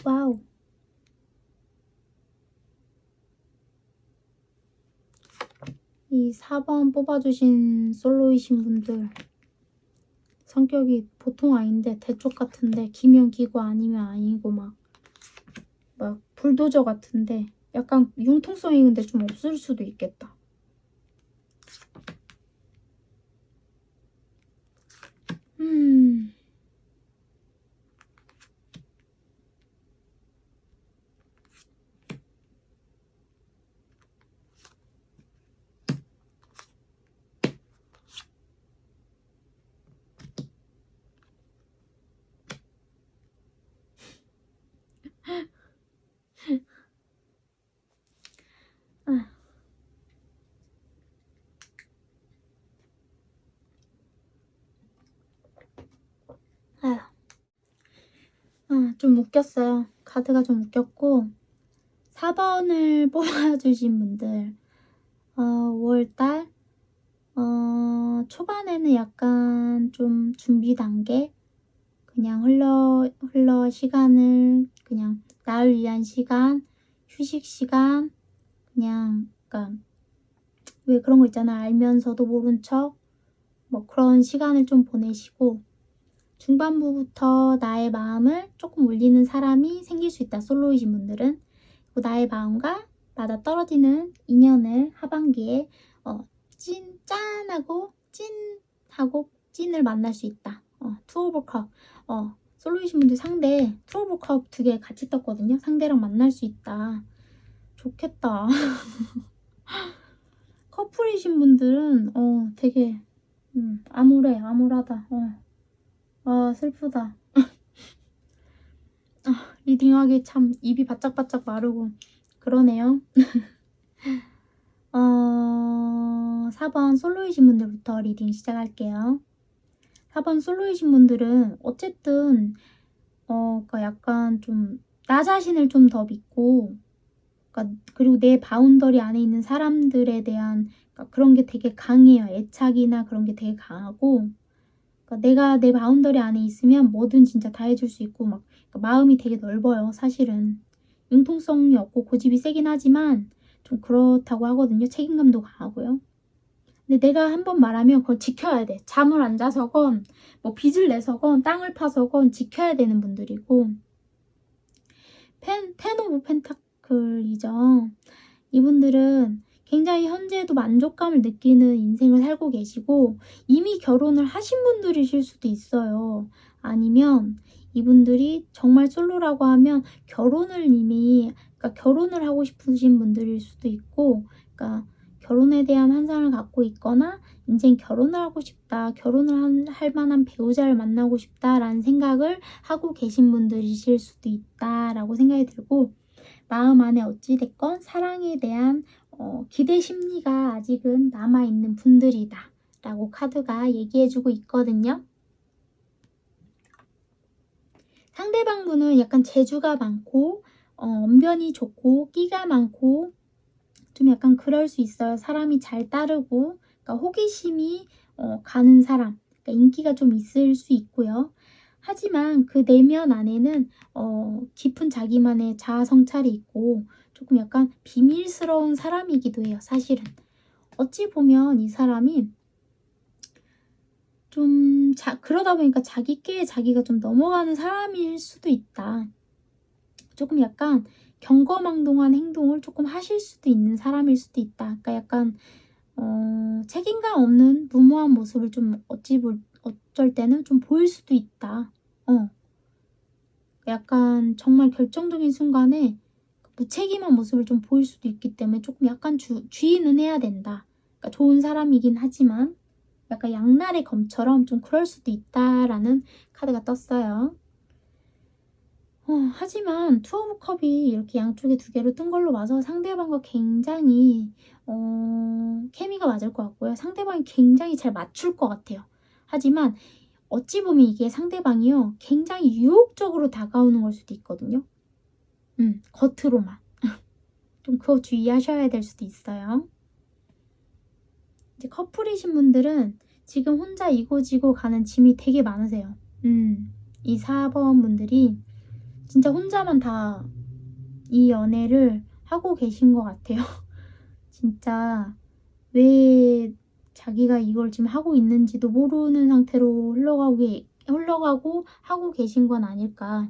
와우. 이 4번 뽑아주신 솔로이신 분들 성격이 보통 아닌데 대쪽 같은데 기면 기고 아니면 아니고 막 불도저 같은데 약간 융통성이 근데 좀 없을 수도 있겠다. 좀 웃겼어요. 카드가 좀 웃겼고 4번을 뽑아주신 분들 5월달 초반에는 약간 좀 준비 단계 그냥 흘러 시간을 그냥 나를 위한 시간 휴식 시간 그냥 그러니까 왜 그런 거 있잖아 알면서도 모른 척 뭐 그런 시간을 좀 보내시고 중반부부터 나의 마음을 조금 울리는 사람이 생길 수 있다. 솔로이신 분들은 나의 마음과 맞아떨어지는 인연을 하반기에 짠하고 찐을 만날 수 있다. 투 오브 컵 솔로이신 분들 상대 투 오브 컵 2개 같이 떴거든요. 상대랑 만날 수 있다. 좋겠다. 커플이신 분들은 되게 암울하다. 슬프다. 리딩하기 참 입이 바짝바짝 마르고 그러네요. 4번 솔로이신 분들부터 리딩 시작할게요. 4번 솔로이신 분들은 어쨌든 그러니까 약간 좀 나 자신을 좀 더 믿고 그러니까 그리고 내 바운더리 안에 있는 사람들에 대한 그러니까 그런 게 되게 강해요. 애착이나 그런 게 되게 강하고 그러니까 내가 내 바운더리 안에 있으면 뭐든 진짜 다 해줄 수 있고 막 그러니까 마음이 되게 넓어요. 사실은 융통성이 없고 고집이 세긴 하지만 좀 그렇다고 하거든요. 책임감도 강하고요. 근데 내가 한번 말하면 그걸 지켜야 돼. 잠을 안 자서건 뭐 빚을 내서건 땅을 파서건 지켜야 되는 분들이고 텐 오브 펜타클이죠. 이분들은 굉장히 현재에도 만족감을 느끼는 인생을 살고 계시고 이미 결혼을 하신 분들이실 수도 있어요. 아니면 이분들이 정말 솔로라고 하면 결혼을 이미 그러니까 결혼을 하고 싶으신 분들일 수도 있고 그러니까 결혼에 대한 환상을 갖고 있거나 인생 결혼을 하고 싶다, 결혼을 할 만한 배우자를 만나고 싶다라는 생각을 하고 계신 분들이실 수도 있다라고 생각이 들고 마음 안에 어찌됐건 사랑에 대한 기대 심리가 아직은 남아있는 분들이다 라고 카드가 얘기해주고 있거든요. 상대방 분은 약간 재주가 많고 언변이 좋고 끼가 많고 좀 약간 그럴 수 있어요. 사람이 잘 따르고 그러니까 호기심이 가는 사람 그러니까 인기가 좀 있을 수 있고요. 하지만 그 내면 안에는 깊은 자기만의 자아 성찰이 있고 조금 약간 비밀스러운 사람이기도 해요. 사실은 어찌 보면 이 사람이 좀 그러다 보니까 자기께 자기가 좀 넘어가는 사람일 수도 있다. 조금 약간 경거망동한 행동을 조금 하실 수도 있는 사람일 수도 있다. 그러니까 약간 책임감 없는 무모한 모습을 좀 어쩔 때는 좀 보일 수도 있다. 약간 정말 결정적인 순간에 무책임한 모습을 좀 보일 수도 있기 때문에 조금 약간 주의는 해야 된다. 그러니까 좋은 사람이긴 하지만 약간 양날의 검처럼 좀 그럴 수도 있다라는 카드가 떴어요. 하지만 투 오브 컵이 이렇게 양쪽에 2개로 뜬 걸로 봐서 상대방과 굉장히 케미가 맞을 것 같고요. 상대방이 굉장히 잘 맞출 것 같아요. 하지만 어찌 보면 이게 상대방이요 굉장히 유혹적으로 다가오는 걸 수도 있거든요. 겉으로만 좀 그거 주의하셔야 될 수도 있어요. 이제 커플이신 분들은 지금 혼자 이고지고 가는 짐이 되게 많으세요. 이 4번 분들이 진짜 혼자만 다 이 연애를 하고 계신 것 같아요. 진짜 왜 자기가 이걸 지금 하고 있는지도 모르는 상태로 흘러가고 하고 계신 건 아닐까.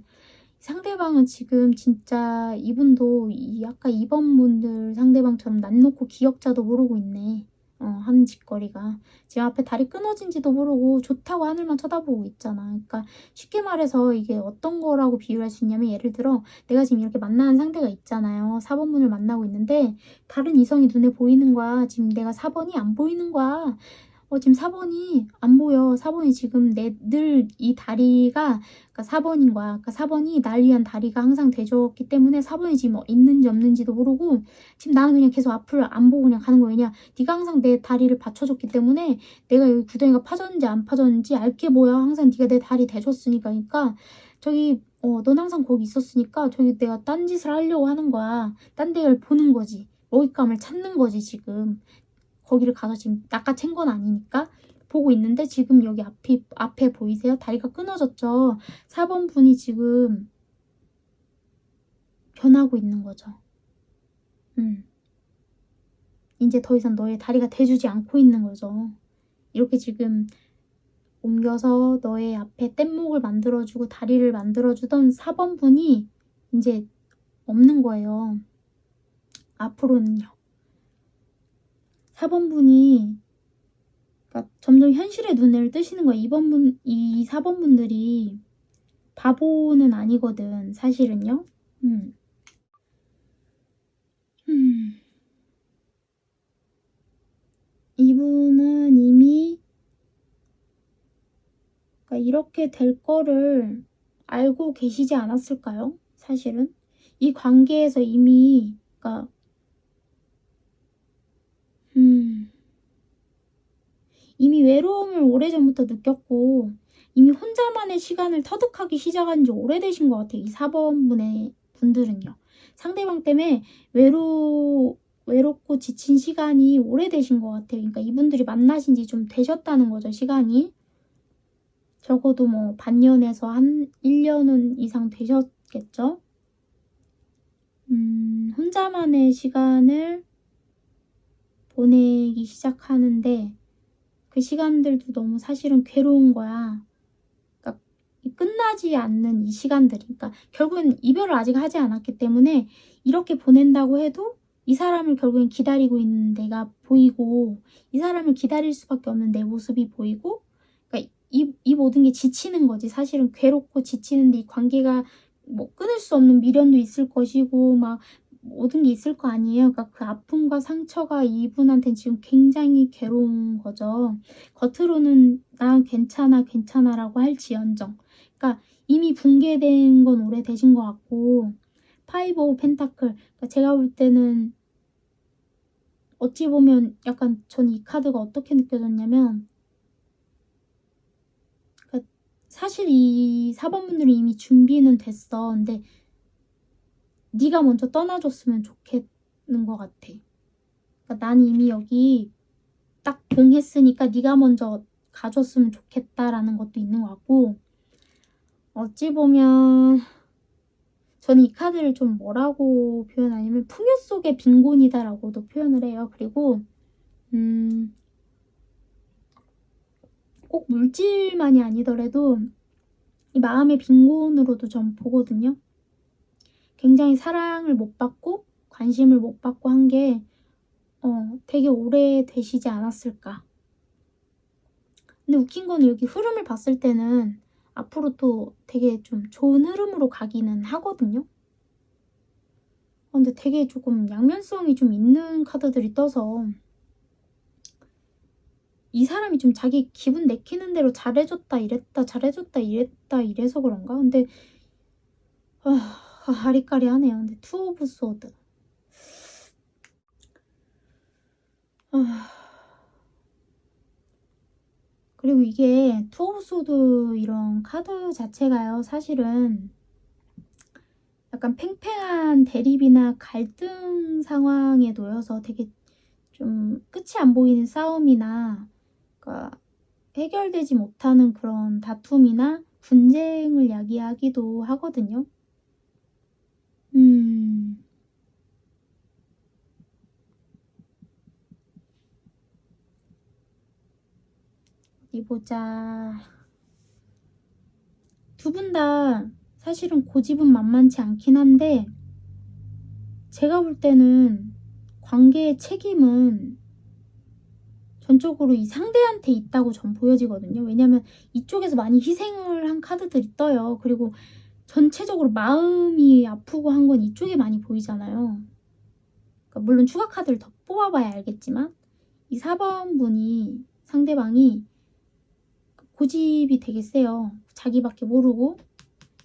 상대방은 지금 진짜 이분도 아까 2번 분들 상대방처럼 난 놓고 기억자도 모르고 있네. 하는 짓거리가. 지금 앞에 다리 끊어진지도 모르고 좋다고 하늘만 쳐다보고 있잖아. 그러니까 쉽게 말해서 이게 어떤 거라고 비유할 수 있냐면 예를 들어 내가 지금 이렇게 만나는 상대가 있잖아요. 4번 분을 만나고 있는데 다른 이성이 눈에 보이는 거야. 지금 내가 4번이 안 보이는 거야. 지금 4번이 안 보여. 4번이 지금 늘 이 다리가 그러니까 4번인 거야. 그러니까 4번이 날 위한 다리가 항상 돼줬기 때문에 4번이 지금 있는지 없는지도 모르고 지금 나는 그냥 계속 앞을 안 보고 그냥 가는 거야. 왜냐? 네가 항상 내 다리를 받쳐줬기 때문에 내가 여기 구덩이가 파졌는지 안 파졌는지 알게 뭐야. 항상 네가 내 다리 대줬으니까. 그러니까 저기 넌 항상 거기 있었으니까 저기 내가 딴 짓을 하려고 하는 거야. 딴 데를 보는 거지. 먹잇감을 찾는 거지 지금. 거기를 가서 지금 낚아챈 건 아니니까 보고 있는데 지금 여기 앞에 보이세요? 다리가 끊어졌죠? 4번 분이 지금 변하고 있는 거죠. 이제 더 이상 너의 다리가 돼주지 않고 있는 거죠. 이렇게 지금 옮겨서 너의 앞에 뗏목을 만들어주고 다리를 만들어주던 4번 분이 이제 없는 거예요. 앞으로는요. 4번 분이 그러니까 점점 현실의 눈을 뜨시는 거예요. 이 4번 분들이 바보는 아니거든, 사실은요. 이분은 이미 그러니까 이렇게 될 거를 알고 계시지 않았을까요? 사실은 이 관계에서 이미 그러니까 이미 외로움을 오래전부터 느꼈고 이미 혼자만의 시간을 터득하기 시작한 지 오래되신 것 같아요. 이 4번 분들은요. 상대방 때문에 외롭고 지친 시간이 오래되신 것 같아요. 그러니까 이분들이 만나신 지 좀 되셨다는 거죠. 시간이. 적어도 뭐 반년에서 한 1년은 이상 되셨겠죠. 혼자만의 시간을 보내기 시작하는데 그 시간들도 너무 사실은 괴로운 거야. 그러니까 끝나지 않는 이 시간들이. 그러니까 결국은 이별을 아직 하지 않았기 때문에 이렇게 보낸다고 해도 이 사람을 결국엔 기다리고 있는 내가 보이고 이 사람을 기다릴 수밖에 없는 내 모습이 보이고 그러니까 이 모든 게 지치는 거지. 사실은 괴롭고 지치는데 이 관계가 뭐 끊을 수 없는 미련도 있을 것이고 막 모든 게 있을 거 아니에요. 그러니까 그 아픔과 상처가 이분한테는 지금 굉장히 괴로운 거죠. 겉으로는 나 괜찮아 라고 할지언정. 그러니까 이미 붕괴된 건 오래되신 것 같고 파이브 오브 펜타클. 그러니까 제가 볼 때는 어찌 보면 약간 전 이 카드가 어떻게 느껴졌냐면 그러니까 사실 이 4번 분들은 이미 준비는 됐어. 근데 네가 먼저 떠나줬으면 좋겠는 것 같아. 그러니까 난 이미 여기 딱 동했으니까 네가 먼저 가줬으면 좋겠다라는 것도 있는 것 같고 어찌 보면 저는 이 카드를 좀 뭐라고 표현하냐면 풍요 속의 빈곤이다라고도 표현을 해요. 그리고 꼭 물질만이 아니더라도 이 마음의 빈곤으로도 전 보거든요. 굉장히 사랑을 못 받고 관심을 못 받고 한 게 되게 오래 되시지 않았을까. 근데 웃긴 건 여기 흐름을 봤을 때는 앞으로 또 되게 좀 좋은 흐름으로 가기는 하거든요. 근데 되게 조금 양면성이 좀 있는 카드들이 떠서 이 사람이 좀 자기 기분 내키는 대로 잘해줬다 이랬다 잘해줬다 이랬다 이래서 그런가? 근데 아리까리하네요. 근데 투 오브 소드 그리고 이게 투 오브 소드 이런 카드 자체가요. 사실은 약간 팽팽한 대립이나 갈등 상황에 놓여서 되게 좀 끝이 안 보이는 싸움이나 그러니까 해결되지 못하는 그런 다툼이나 분쟁을 야기하기도 하거든요. 어디 보자. 두 분 다 사실은 고집은 만만치 않긴 한데 제가 볼 때는 관계의 책임은 전적으로 이 상대한테 있다고 전 보여지거든요. 왜냐면 이쪽에서 많이 희생을 한 카드들이 떠요. 그리고 전체적으로 마음이 아프고 한 건 이쪽에 많이 보이잖아요. 그러니까 물론 추가 카드를 더 뽑아봐야 알겠지만 이 4번 분이 상대방이 고집이 되게 세요. 자기밖에 모르고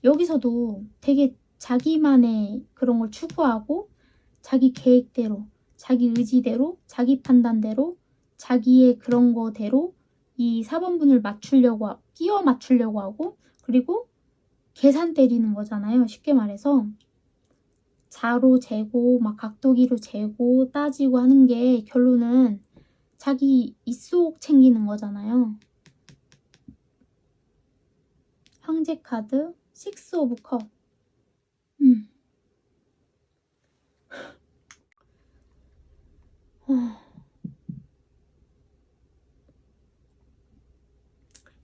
여기서도 되게 자기만의 그런 걸 추구하고 자기 계획대로 자기 의지대로 자기 판단대로 자기의 그런 거대로 이 4번 분을 끼워 맞추려고 하고 그리고 계산 때리는 거잖아요. 쉽게 말해서 자로 재고 막 각도기로 재고 따지고 하는 게 결론은 자기 입속 챙기는 거잖아요. 황제 카드, 6 오브 컵.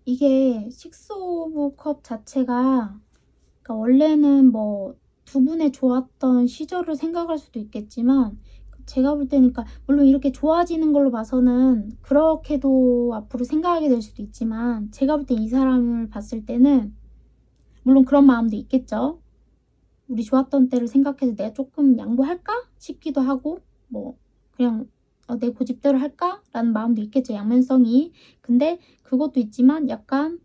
이게 6 오브 컵 자체가 그러니까 원래는 뭐 두 분의 좋았던 시절을 생각할 수도 있겠지만 제가 볼 때니까 물론 이렇게 좋아지는 걸로 봐서는 그렇게도 앞으로 생각하게 될 수도 있지만 제가 볼 때 이 사람을 봤을 때는 물론 그런 마음도 있겠죠. 우리 좋았던 때를 생각해서 내가 조금 양보할까 싶기도 하고 뭐 그냥 내 고집대로 할까? 라는 마음도 있겠죠. 양면성이. 근데 그것도 있지만 약간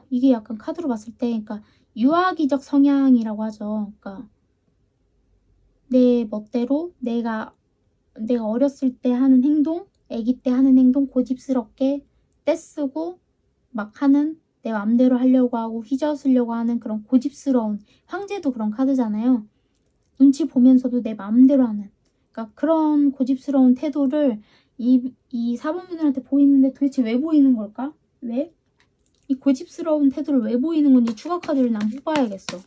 이게 약간 카드로 봤을 때 그러니까 유아기적 성향이라고 하죠. 그러니까 내 멋대로 내가 어렸을 때 하는 행동, 아기 때 하는 행동 고집스럽게 떼쓰고 막 하는 내 맘대로 하려고 하고 휘저으려고 하는 그런 고집스러운 황제도 그런 카드잖아요. 눈치 보면서도 내 맘대로 하는 그러니까 그런 고집스러운 태도를 이 4번 분들한테 보이는데 도대체 왜 보이는 걸까? 왜? 이 고집스러운 태도를 왜 보이는 건지 추가 카드를 난 뽑아야겠어.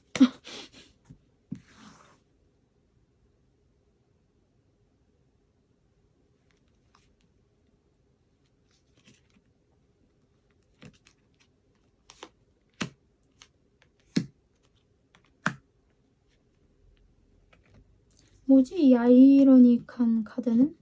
뭐지 이 아이러닉한 카드는?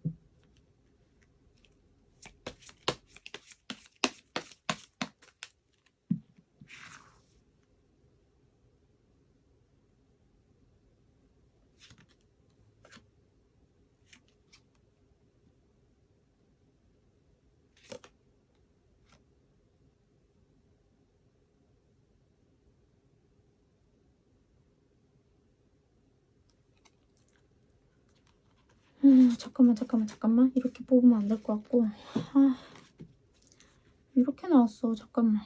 잠깐만. 이렇게 뽑으면 안 될 것 같고. 이렇게 나왔어. 잠깐만.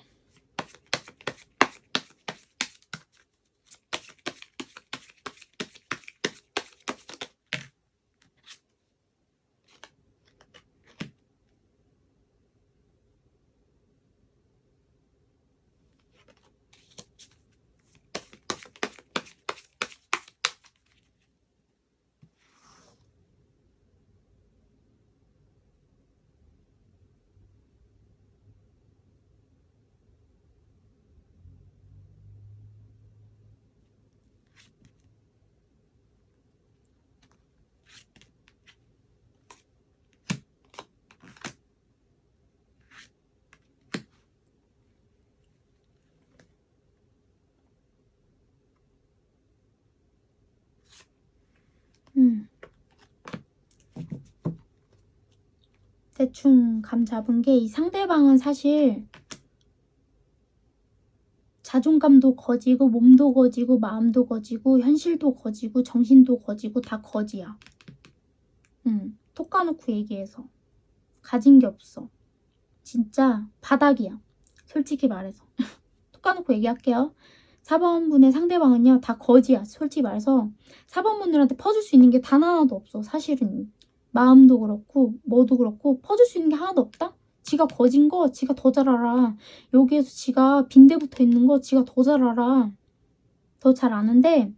대충 감 잡은 게 이 상대방은 사실 자존감도 거지고 몸도 거지고 마음도 거지고 현실도 거지고 정신도 거지고 다 거지야. 톡 까놓고 얘기해서 가진 게 없어. 진짜 바닥이야. 솔직히 말해서. 톡 까놓고 얘기할게요. 4번 분의 상대방은요 다 거지야. 솔직히 말해서 4번 분들한테 퍼줄 수 있는 게 단 하나도 없어. 사실은 마음도 그렇고 뭐도 그렇고 퍼줄 수 있는 게 하나도 없다? 지가 거진 거 지가 더 잘 알아. 여기에서 지가 빈대 붙어 있는 거 지가 더 잘 알아. 더 잘 아는데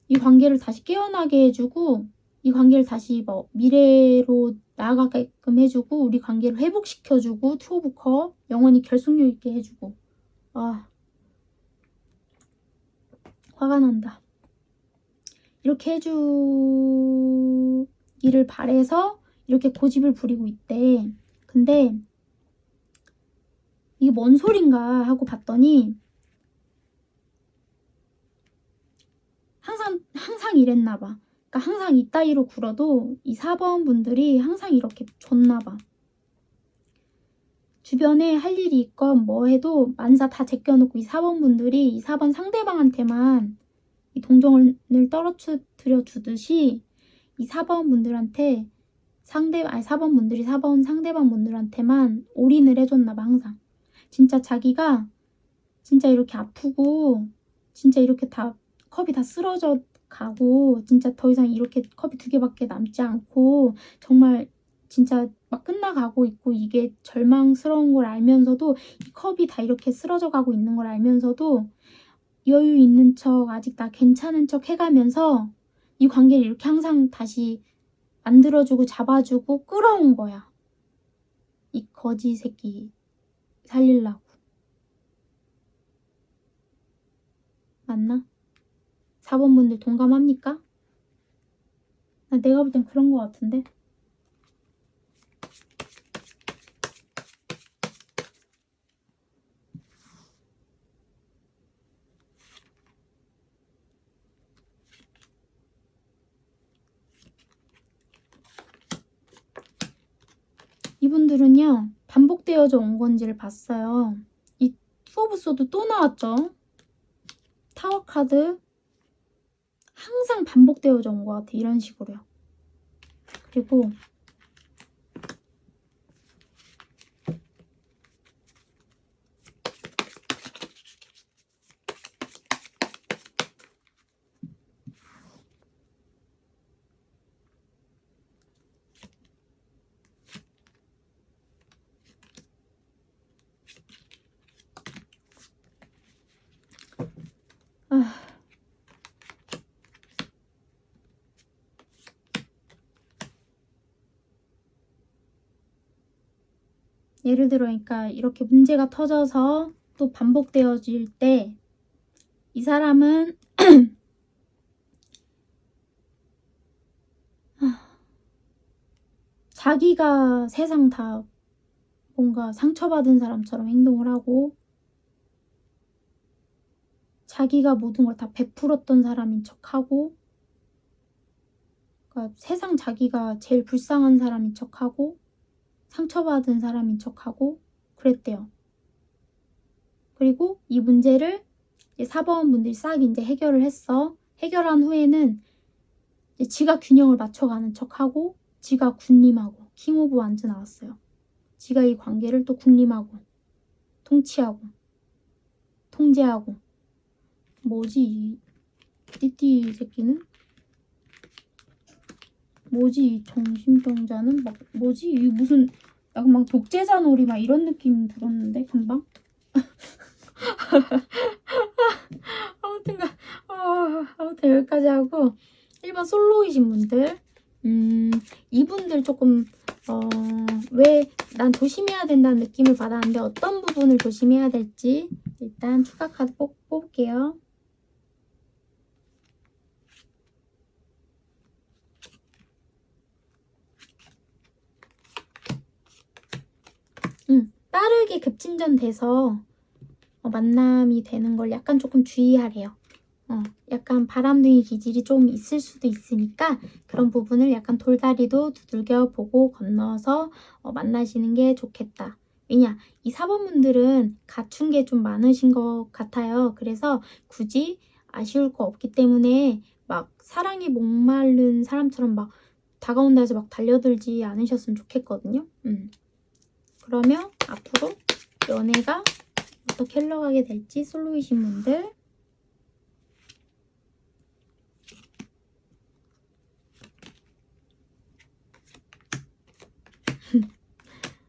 이 관계를 다시 깨어나게 해주고 이 관계를 다시 뭐 미래로 나아가게끔 해주고 우리 관계를 회복시켜주고 투 오브 컵 영원히 결속력 있게 해주고. 아, 화가 난다. 이렇게 해주기를 바래서 이렇게 고집을 부리고 있대. 근데 이게 뭔 소린가 하고 봤더니 항상 이랬나 봐. 그러니까 항상 이따위로 굴어도 이 4번 분들이 항상 이렇게 줬나 봐. 주변에 할 일이 있건 뭐 해도 만사 다 제껴놓고 이 4번 분들이 이 4번 상대방한테만 이 동정을 떨어뜨려 주듯이 이 4번 분들한테 4번 분들이 4번 상대방 분들한테만 올인을 해줬나 봐, 항상. 진짜 자기가 진짜 이렇게 아프고 진짜 이렇게 다 컵이 다 쓰러져 가고 진짜 더 이상 이렇게 컵이 2개밖에 남지 않고 정말 진짜 막 끝나가고 있고 이게 절망스러운 걸 알면서도 이 컵이 다 이렇게 쓰러져 가고 있는 걸 알면서도 여유 있는 척 아직 나 괜찮은 척 해가면서 이 관계를 이렇게 항상 다시 만들어주고 잡아주고 끌어온 거야. 이 거지 새끼 살리려고. 맞나? 4번 분들 동감합니까? 내가 볼 땐 그런 거 같은데. 이분들은요 반복되어져 온 건지를 봤어요. 이 투 오브 소드 또 나왔죠. 타워 카드 항상 반복되어져 온 것 같아. 이런 식으로요. 그리고 예를 들어 그러니까 이렇게 문제가 터져서 또 반복되어질 때 이 사람은 자기가 세상 다 뭔가 상처받은 사람처럼 행동을 하고 자기가 모든 걸 다 베풀었던 사람인 척하고 그러니까 세상 자기가 제일 불쌍한 사람인 척하고 상처받은 사람인 척하고 그랬대요. 그리고 이 문제를 이제 4번 분들이 싹 이제 해결을 했어. 해결한 후에는 이제 지가 균형을 맞춰가는 척하고 지가 군림하고 킹 오브 완즈 나왔어요. 지가 이 관계를 또 군림하고 통치하고 통제하고 뭐지 이 띠띠 새끼는? 뭐지 이 정신병자는? 막 뭐지 이 무슨 약간 막 독재자 놀이 막 이런 느낌 들었는데 금방? 아무튼 여기까지 하고 1번 솔로이신 분들 이분들 조금 왜 난 조심해야 된다는 느낌을 받았는데 어떤 부분을 조심해야 될지 일단 추가 카드 뽑을게요. 빠르게 급진전돼서 만남이 되는 걸 약간 조금 주의하래요. 약간 바람둥이 기질이 좀 있을 수도 있으니까 그런 부분을 약간 돌다리도 두들겨 보고 건너서 만나시는 게 좋겠다. 왜냐, 이 4번 분들은 갖춘 게 좀 많으신 것 같아요. 그래서 굳이 아쉬울 거 없기 때문에 막 사랑에 목마른 사람처럼 막 다가온다 해서 막 달려들지 않으셨으면 좋겠거든요. 그러면 앞으로 연애가 어떻게 흘러가게 될지 솔로이신 분들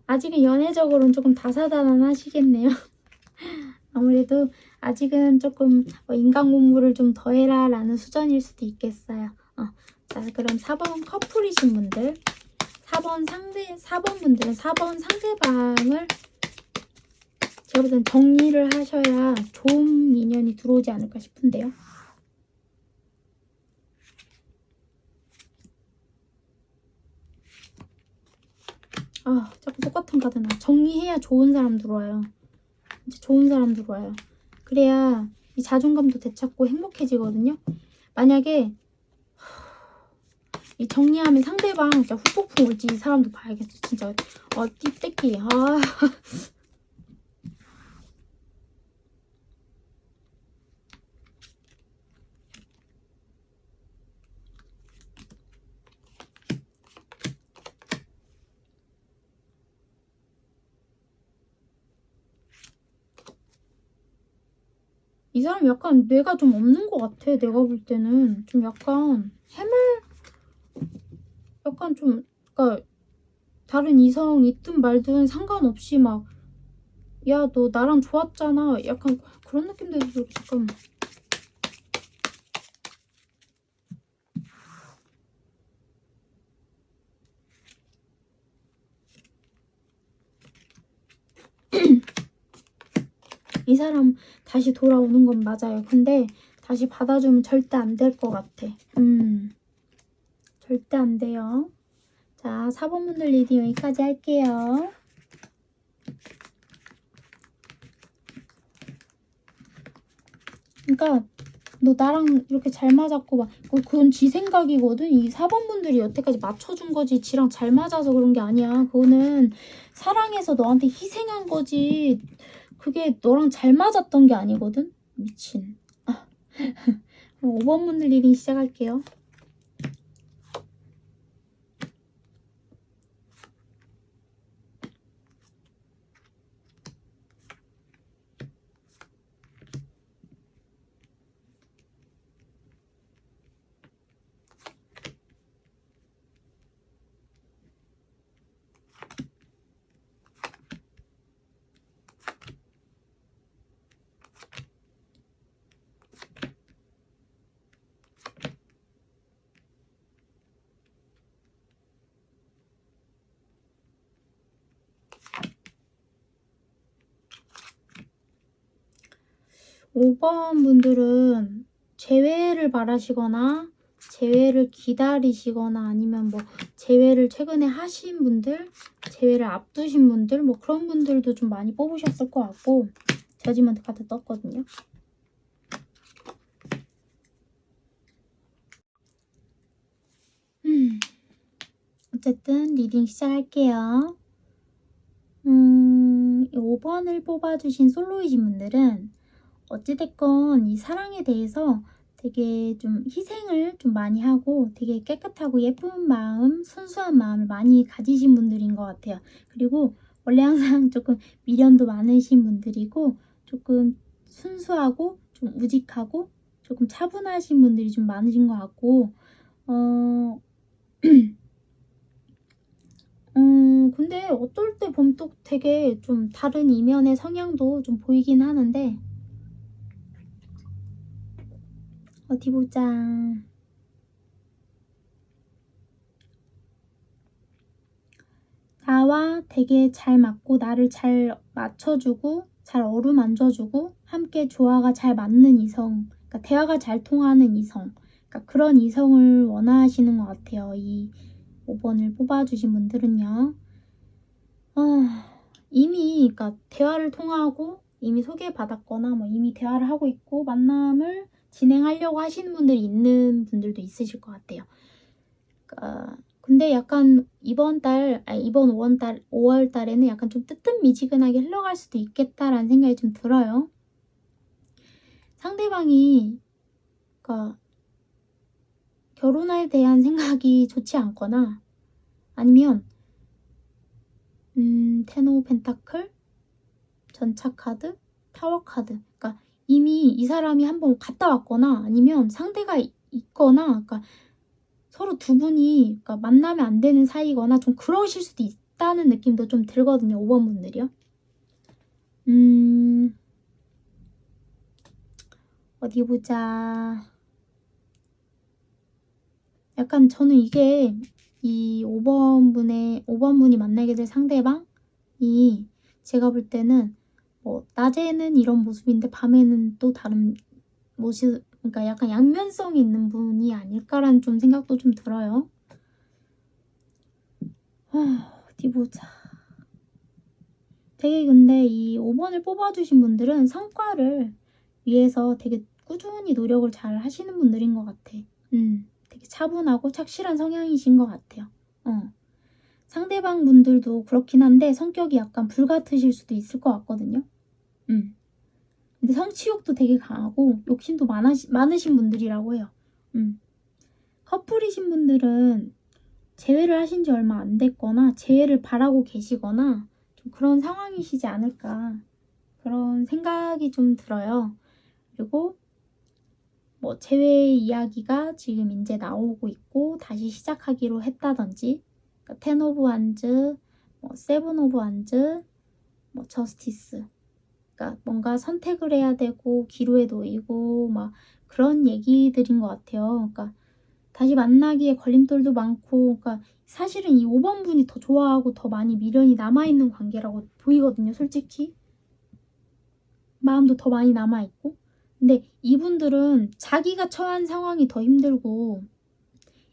아직은 연애적으로는 조금 다사다난하시겠네요. 아무래도 아직은 조금 인간 공부를 좀 더 해라 라는 수준일 수도 있겠어요. 자, 그럼 4번 커플이신 분들 4번 분들은 4번 상대방을 제가 볼 땐 정리를 하셔야 좋은 인연이 들어오지 않을까 싶은데요. 아, 자꾸 똑같은 카드 나. 정리해야 좋은 사람 들어와요. 이제 좋은 사람 들어와요. 그래야 이 자존감도 되찾고 행복해지거든요. 만약에 이 정리하면 상대방 진짜 후폭풍 올지 이 사람도 봐야겠어. 진짜 띠떼끼. 아. 이 사람 약간 뇌가 좀 없는 것 같아. 내가 볼 때는 좀 약간 약간 좀 그러니까 다른 이성 있든 말든 상관없이 막 야, 너 나랑 좋았잖아. 약간 그런 느낌도 있어. 잠깐만. 이 사람 다시 돌아오는 건 맞아요. 근데 다시 받아주면 절대 안 될 것 같아. 절대 안 돼요. 자, 4번 분들 리딩 여기까지 할게요. 그러니까 너 나랑 이렇게 잘 맞았고 막 그건 지 생각이거든. 이 4번 분들이 여태까지 맞춰준 거지 지랑 잘 맞아서 그런 게 아니야. 그거는 사랑해서 너한테 희생한 거지. 그게 너랑 잘 맞았던 게 아니거든. 미친. 5번 분들 리딩 시작할게요. 5번 분들은 재회를 바라시거나 재회를 기다리시거나 아니면 뭐 재회를 최근에 하신 분들, 재회를 앞두신 분들 뭐 그런 분들도 좀 많이 뽑으셨을 것 같고 저지먼트 카드 떴거든요. 어쨌든 리딩 시작할게요. 5번을 뽑아주신 솔로이신 분들은 어찌됐건 이 사랑에 대해서 되게 좀 희생을 좀 많이 하고 되게 깨끗하고 예쁜 마음, 순수한 마음을 많이 가지신 분들인 것 같아요. 그리고 원래 항상 조금 미련도 많으신 분들이고 조금 순수하고 좀 우직하고 조금 차분하신 분들이 좀 많으신 것 같고 근데 어떨 때 보면 또 되게 좀 다른 이면의 성향도 좀 보이긴 하는데 어디 보자. 나와 되게 잘 맞고 나를 잘 맞춰주고 잘 어루만져주고 함께 조화가 잘 맞는 이성, 그러니까 대화가 잘 통하는 이성, 그러니까 그런 이성을 원하시는 것 같아요. 이 5번을 뽑아주신 분들은요. 이미 그러니까 대화를 통하고 이미 소개받았거나 뭐 이미 대화를 하고 있고 만남을 진행하려고 하시는 분들이 있는 분들도 있으실 것 같아요. 그러니까 근데 약간 이번 5월 달에는 약간 좀 뜨뜻미지근하게 흘러갈 수도 있겠다라는 생각이 좀 들어요. 상대방이 그러니까 결혼에 대한 생각이 좋지 않거나 아니면 텐 오브 펜타클, 전차 카드, 타워 카드. 그러니까 이미 이 사람이 한번 갔다 왔거나 아니면 상대가 있거나 그러니까 서로 두 분이 그러니까 만나면 안 되는 사이거나 좀 그러실 수도 있다는 느낌도 좀 들거든요. 5번 분들이요. 어디 보자. 약간 저는 이게 이 5번분이 만나게 될 상대방이 제가 볼 때는 뭐 낮에는 이런 모습인데 밤에는 또 다른 모습, 그러니까 약간 양면성이 있는 분이 아닐까라는 좀 생각도 좀 들어요. 어디 보자. 되게 근데 이 5번을 뽑아주신 분들은 성과를 위해서 되게 꾸준히 노력을 잘 하시는 분들인 것 같아. 되게 차분하고 착실한 성향이신 것 같아요. 상대방 분들도 그렇긴 한데 성격이 약간 불같으실 수도 있을 것 같거든요. 근데 성취욕도 되게 강하고 욕심도 많으신 분들이라고 해요. 커플이신 분들은 재회를 하신 지 얼마 안 됐거나 재회를 바라고 계시거나 좀 그런 상황이시지 않을까 그런 생각이 좀 들어요. 그리고 뭐 재회 이야기가 지금 이제 나오고 있고 다시 시작하기로 했다든지 그러니까 텐 오브 완즈, 뭐 세븐 오브 완즈, 뭐 저스티스 그러니까 뭔가 선택을 해야 되고 기로에 놓이고 막 그런 얘기들인 것 같아요. 그러니까 다시 만나기에 걸림돌도 많고 그러니까 사실은 이 5번 분이 더 좋아하고 더 많이 미련이 남아있는 관계라고 보이거든요. 솔직히 마음도 더 많이 남아있고 근데 이분들은 자기가 처한 상황이 더 힘들고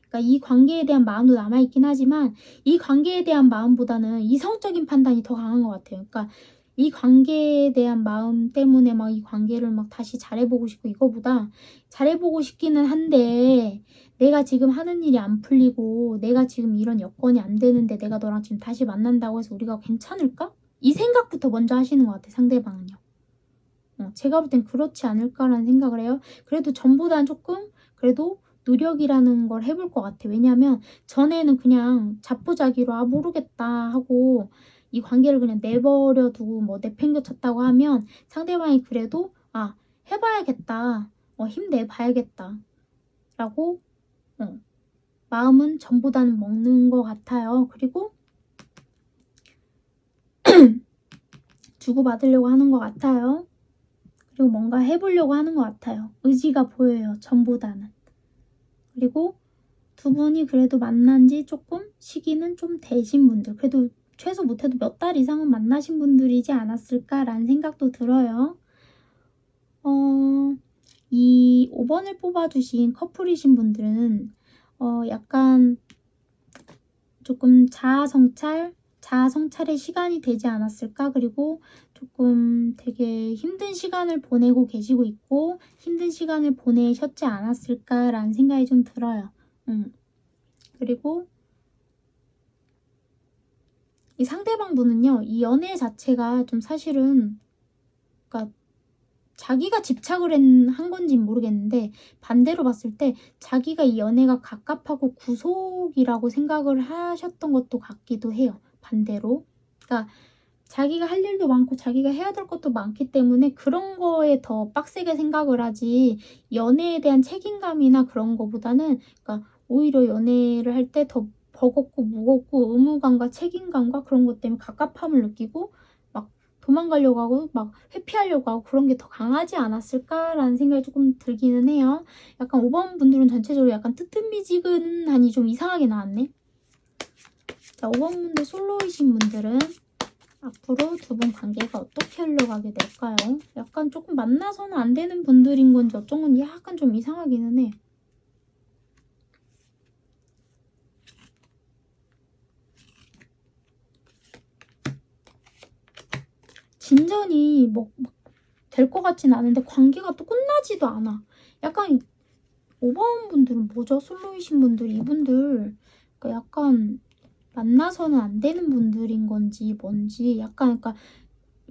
그러니까 이 관계에 대한 마음도 남아있긴 하지만 이 관계에 대한 마음보다는 이성적인 판단이 더 강한 것 같아요. 그러니까 이 관계에 대한 마음 때문에 막 이 관계를 막 다시 잘해보고 싶고 이거보다 잘해보고 싶기는 한데 내가 지금 하는 일이 안 풀리고 내가 지금 이런 여건이 안 되는데 내가 너랑 지금 다시 만난다고 해서 우리가 괜찮을까? 이 생각부터 먼저 하시는 것 같아요. 상대방은요. 제가 볼 땐 그렇지 않을까라는 생각을 해요. 그래도 전보다는 조금 그래도 노력이라는 걸 해볼 것 같아요. 왜냐하면 전에는 그냥 자포자기로 모르겠다 하고 이 관계를 그냥 내버려 두고 뭐 내팽겨쳤다고 하면 상대방이 그래도 해봐야겠다. 힘내봐야겠다. 라고 마음은 전보다는 먹는 것 같아요. 그리고 주고받으려고 하는 것 같아요. 그리고 뭔가 해보려고 하는 것 같아요. 의지가 보여요. 전보다는. 그리고 두 분이 그래도 만난 지 조금 시기는 좀 되신 분들 그래도 최소 못해도 몇 달 이상은 만나신 분들이지 않았을까라는 생각도 들어요. 이 5번을 뽑아주신 커플이신 분들은 약간 조금 자아성찰의 시간이 되지 않았을까? 그리고 조금 되게 힘든 시간을 보내고 계시고 있고 힘든 시간을 보내셨지 않았을까라는 생각이 좀 들어요. 그리고 이 상대방 분은요. 이 연애 자체가 좀 사실은 그러니까 자기가 집착을 한 건지는 모르겠는데 반대로 봤을 때 자기가 이 연애가 갑갑하고 구속이라고 생각을 하셨던 것도 같기도 해요. 반대로. 그러니까 자기가 할 일도 많고 자기가 해야 될 것도 많기 때문에 그런 거에 더 빡세게 생각을 하지 연애에 대한 책임감이나 그런 거보다는 그러니까 오히려 연애를 할 때 더 버겁고 무겁고 의무감과 책임감과 그런 것 때문에 갑갑함을 느끼고 막 도망가려고 하고 막 회피하려고 하고 그런 게 더 강하지 않았을까라는 생각이 조금 들기는 해요. 약간 5번 분들은 전체적으로 약간 뜨뜻미지근하니 좀 이상하게 나왔네. 자, 5번 분들 솔로이신 분들은 앞으로 두 분 관계가 어떻게 흘러가게 될까요? 약간 조금 만나서는 안 되는 분들인 건지 어쩐 건지 약간 좀 이상하기는 해. 진전이 뭐 될 것 같진 않은데 관계가 또 끝나지도 않아. 약간 5번 분들은 뭐죠? 솔로이신 분들 이분들 그러니까 약간 만나서는 안 되는 분들인 건지 뭔지 약간 그러니까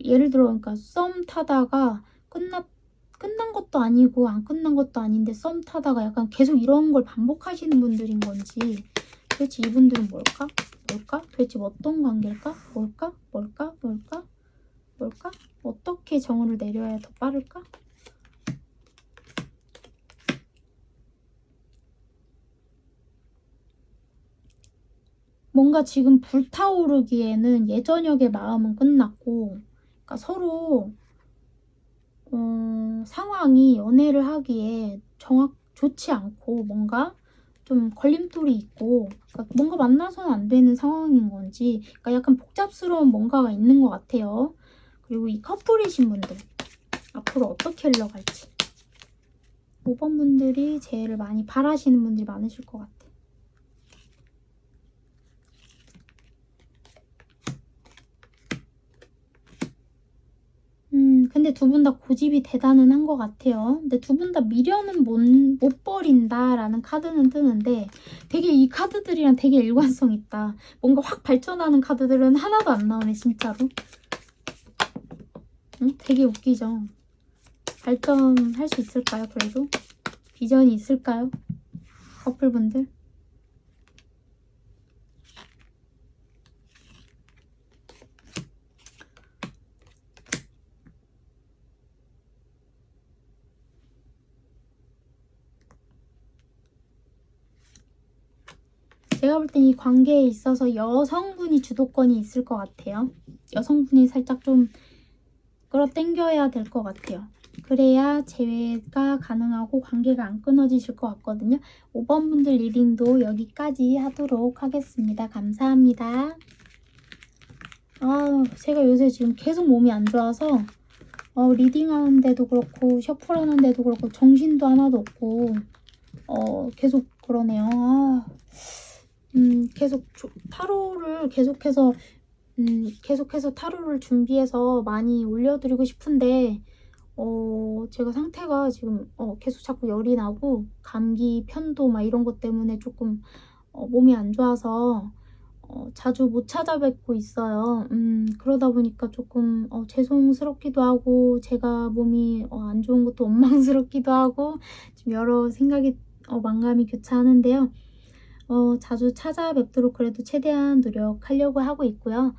예를 들어 그러니까 썸 타다가 끝난 것도 아니고 안 끝난 것도 아닌데 썸 타다가 약간 계속 이런 걸 반복하시는 분들인 건지 도대체 이분들은 뭘까? 도대체 어떤 관계일까? 뭘까? 어떻게 정의를 내려야 더 빠를까? 뭔가 지금 불타오르기에는 예전역의 마음은 끝났고 그러니까 서로 상황이 연애를 하기에 좋지 않고 뭔가 좀 걸림돌이 있고 그러니까 뭔가 만나서는 안 되는 상황인 건지 그러니까 약간 복잡스러운 뭔가가 있는 것 같아요. 그리고 이 커플이신 분들 앞으로 어떻게 흘러갈지 5번 분들이 제일 많이 바라시는 분들이 많으실 것 같아요. 근데 두 분 다 고집이 대단은 한 것 같아요. 근데 두 분 다 미련은 못 버린다라는 카드는 뜨는데 되게 이 카드들이랑 되게 일관성 있다. 뭔가 확 발전하는 카드들은 하나도 안 나오네, 진짜로. 응? 되게 웃기죠? 발전할 수 있을까요, 그래도? 비전이 있을까요? 커플분들? 제가 볼 땐 이 관계에 있어서 여성분이 주도권이 있을 것 같아요. 여성분이 살짝 좀 끌어당겨야 될 것 같아요. 그래야 재회가 가능하고 관계가 안 끊어지실 것 같거든요. 5번 분들 리딩도 여기까지 하도록 하겠습니다. 감사합니다. 제가 요새 지금 계속 몸이 안 좋아서 리딩하는데도 그렇고 셔플하는데도 그렇고 정신도 하나도 없고 계속 그러네요. 계속 타로를 계속해서 타로를 준비해서 많이 올려드리고 싶은데 제가 상태가 지금 계속 자꾸 열이 나고 감기, 편도 막 이런 것 때문에 조금 몸이 안 좋아서 자주 못 찾아뵙고 있어요. 그러다 보니까 조금 죄송스럽기도 하고 제가 몸이 안 좋은 것도 원망스럽기도 하고 지금 여러 생각이 만감이 교차하는데요. 자주 찾아뵙도록 그래도 최대한 노력하려고 하고 있고요.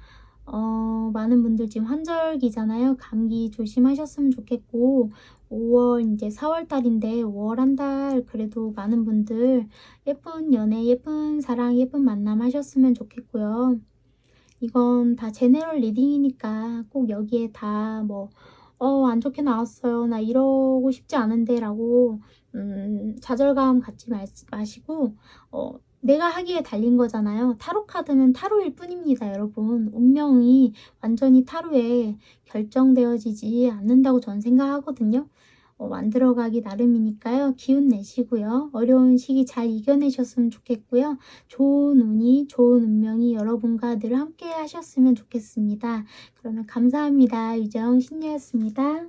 많은 분들 지금 환절기잖아요. 감기 조심하셨으면 좋겠고 5월 이제 4월 달인데 5월 한 달 그래도 많은 분들 예쁜 연애, 예쁜 사랑, 예쁜 만남 하셨으면 좋겠고요. 이건 다 제네럴 리딩이니까 꼭 여기에 다 뭐 안 좋게 나왔어요. 나 이러고 싶지 않은데 라고 좌절감 갖지 마시고 내가 하기에 달린 거잖아요. 타로 카드는 타로일 뿐입니다, 여러분. 운명이 완전히 타로에 결정되어지지 않는다고 전 생각하거든요. 만들어가기 나름이니까요. 기운 내시고요. 어려운 시기 잘 이겨내셨으면 좋겠고요. 좋은 운이, 좋은 운명이 여러분과 늘 함께 하셨으면 좋겠습니다. 그러면 감사합니다. 유정 신녀였습니다.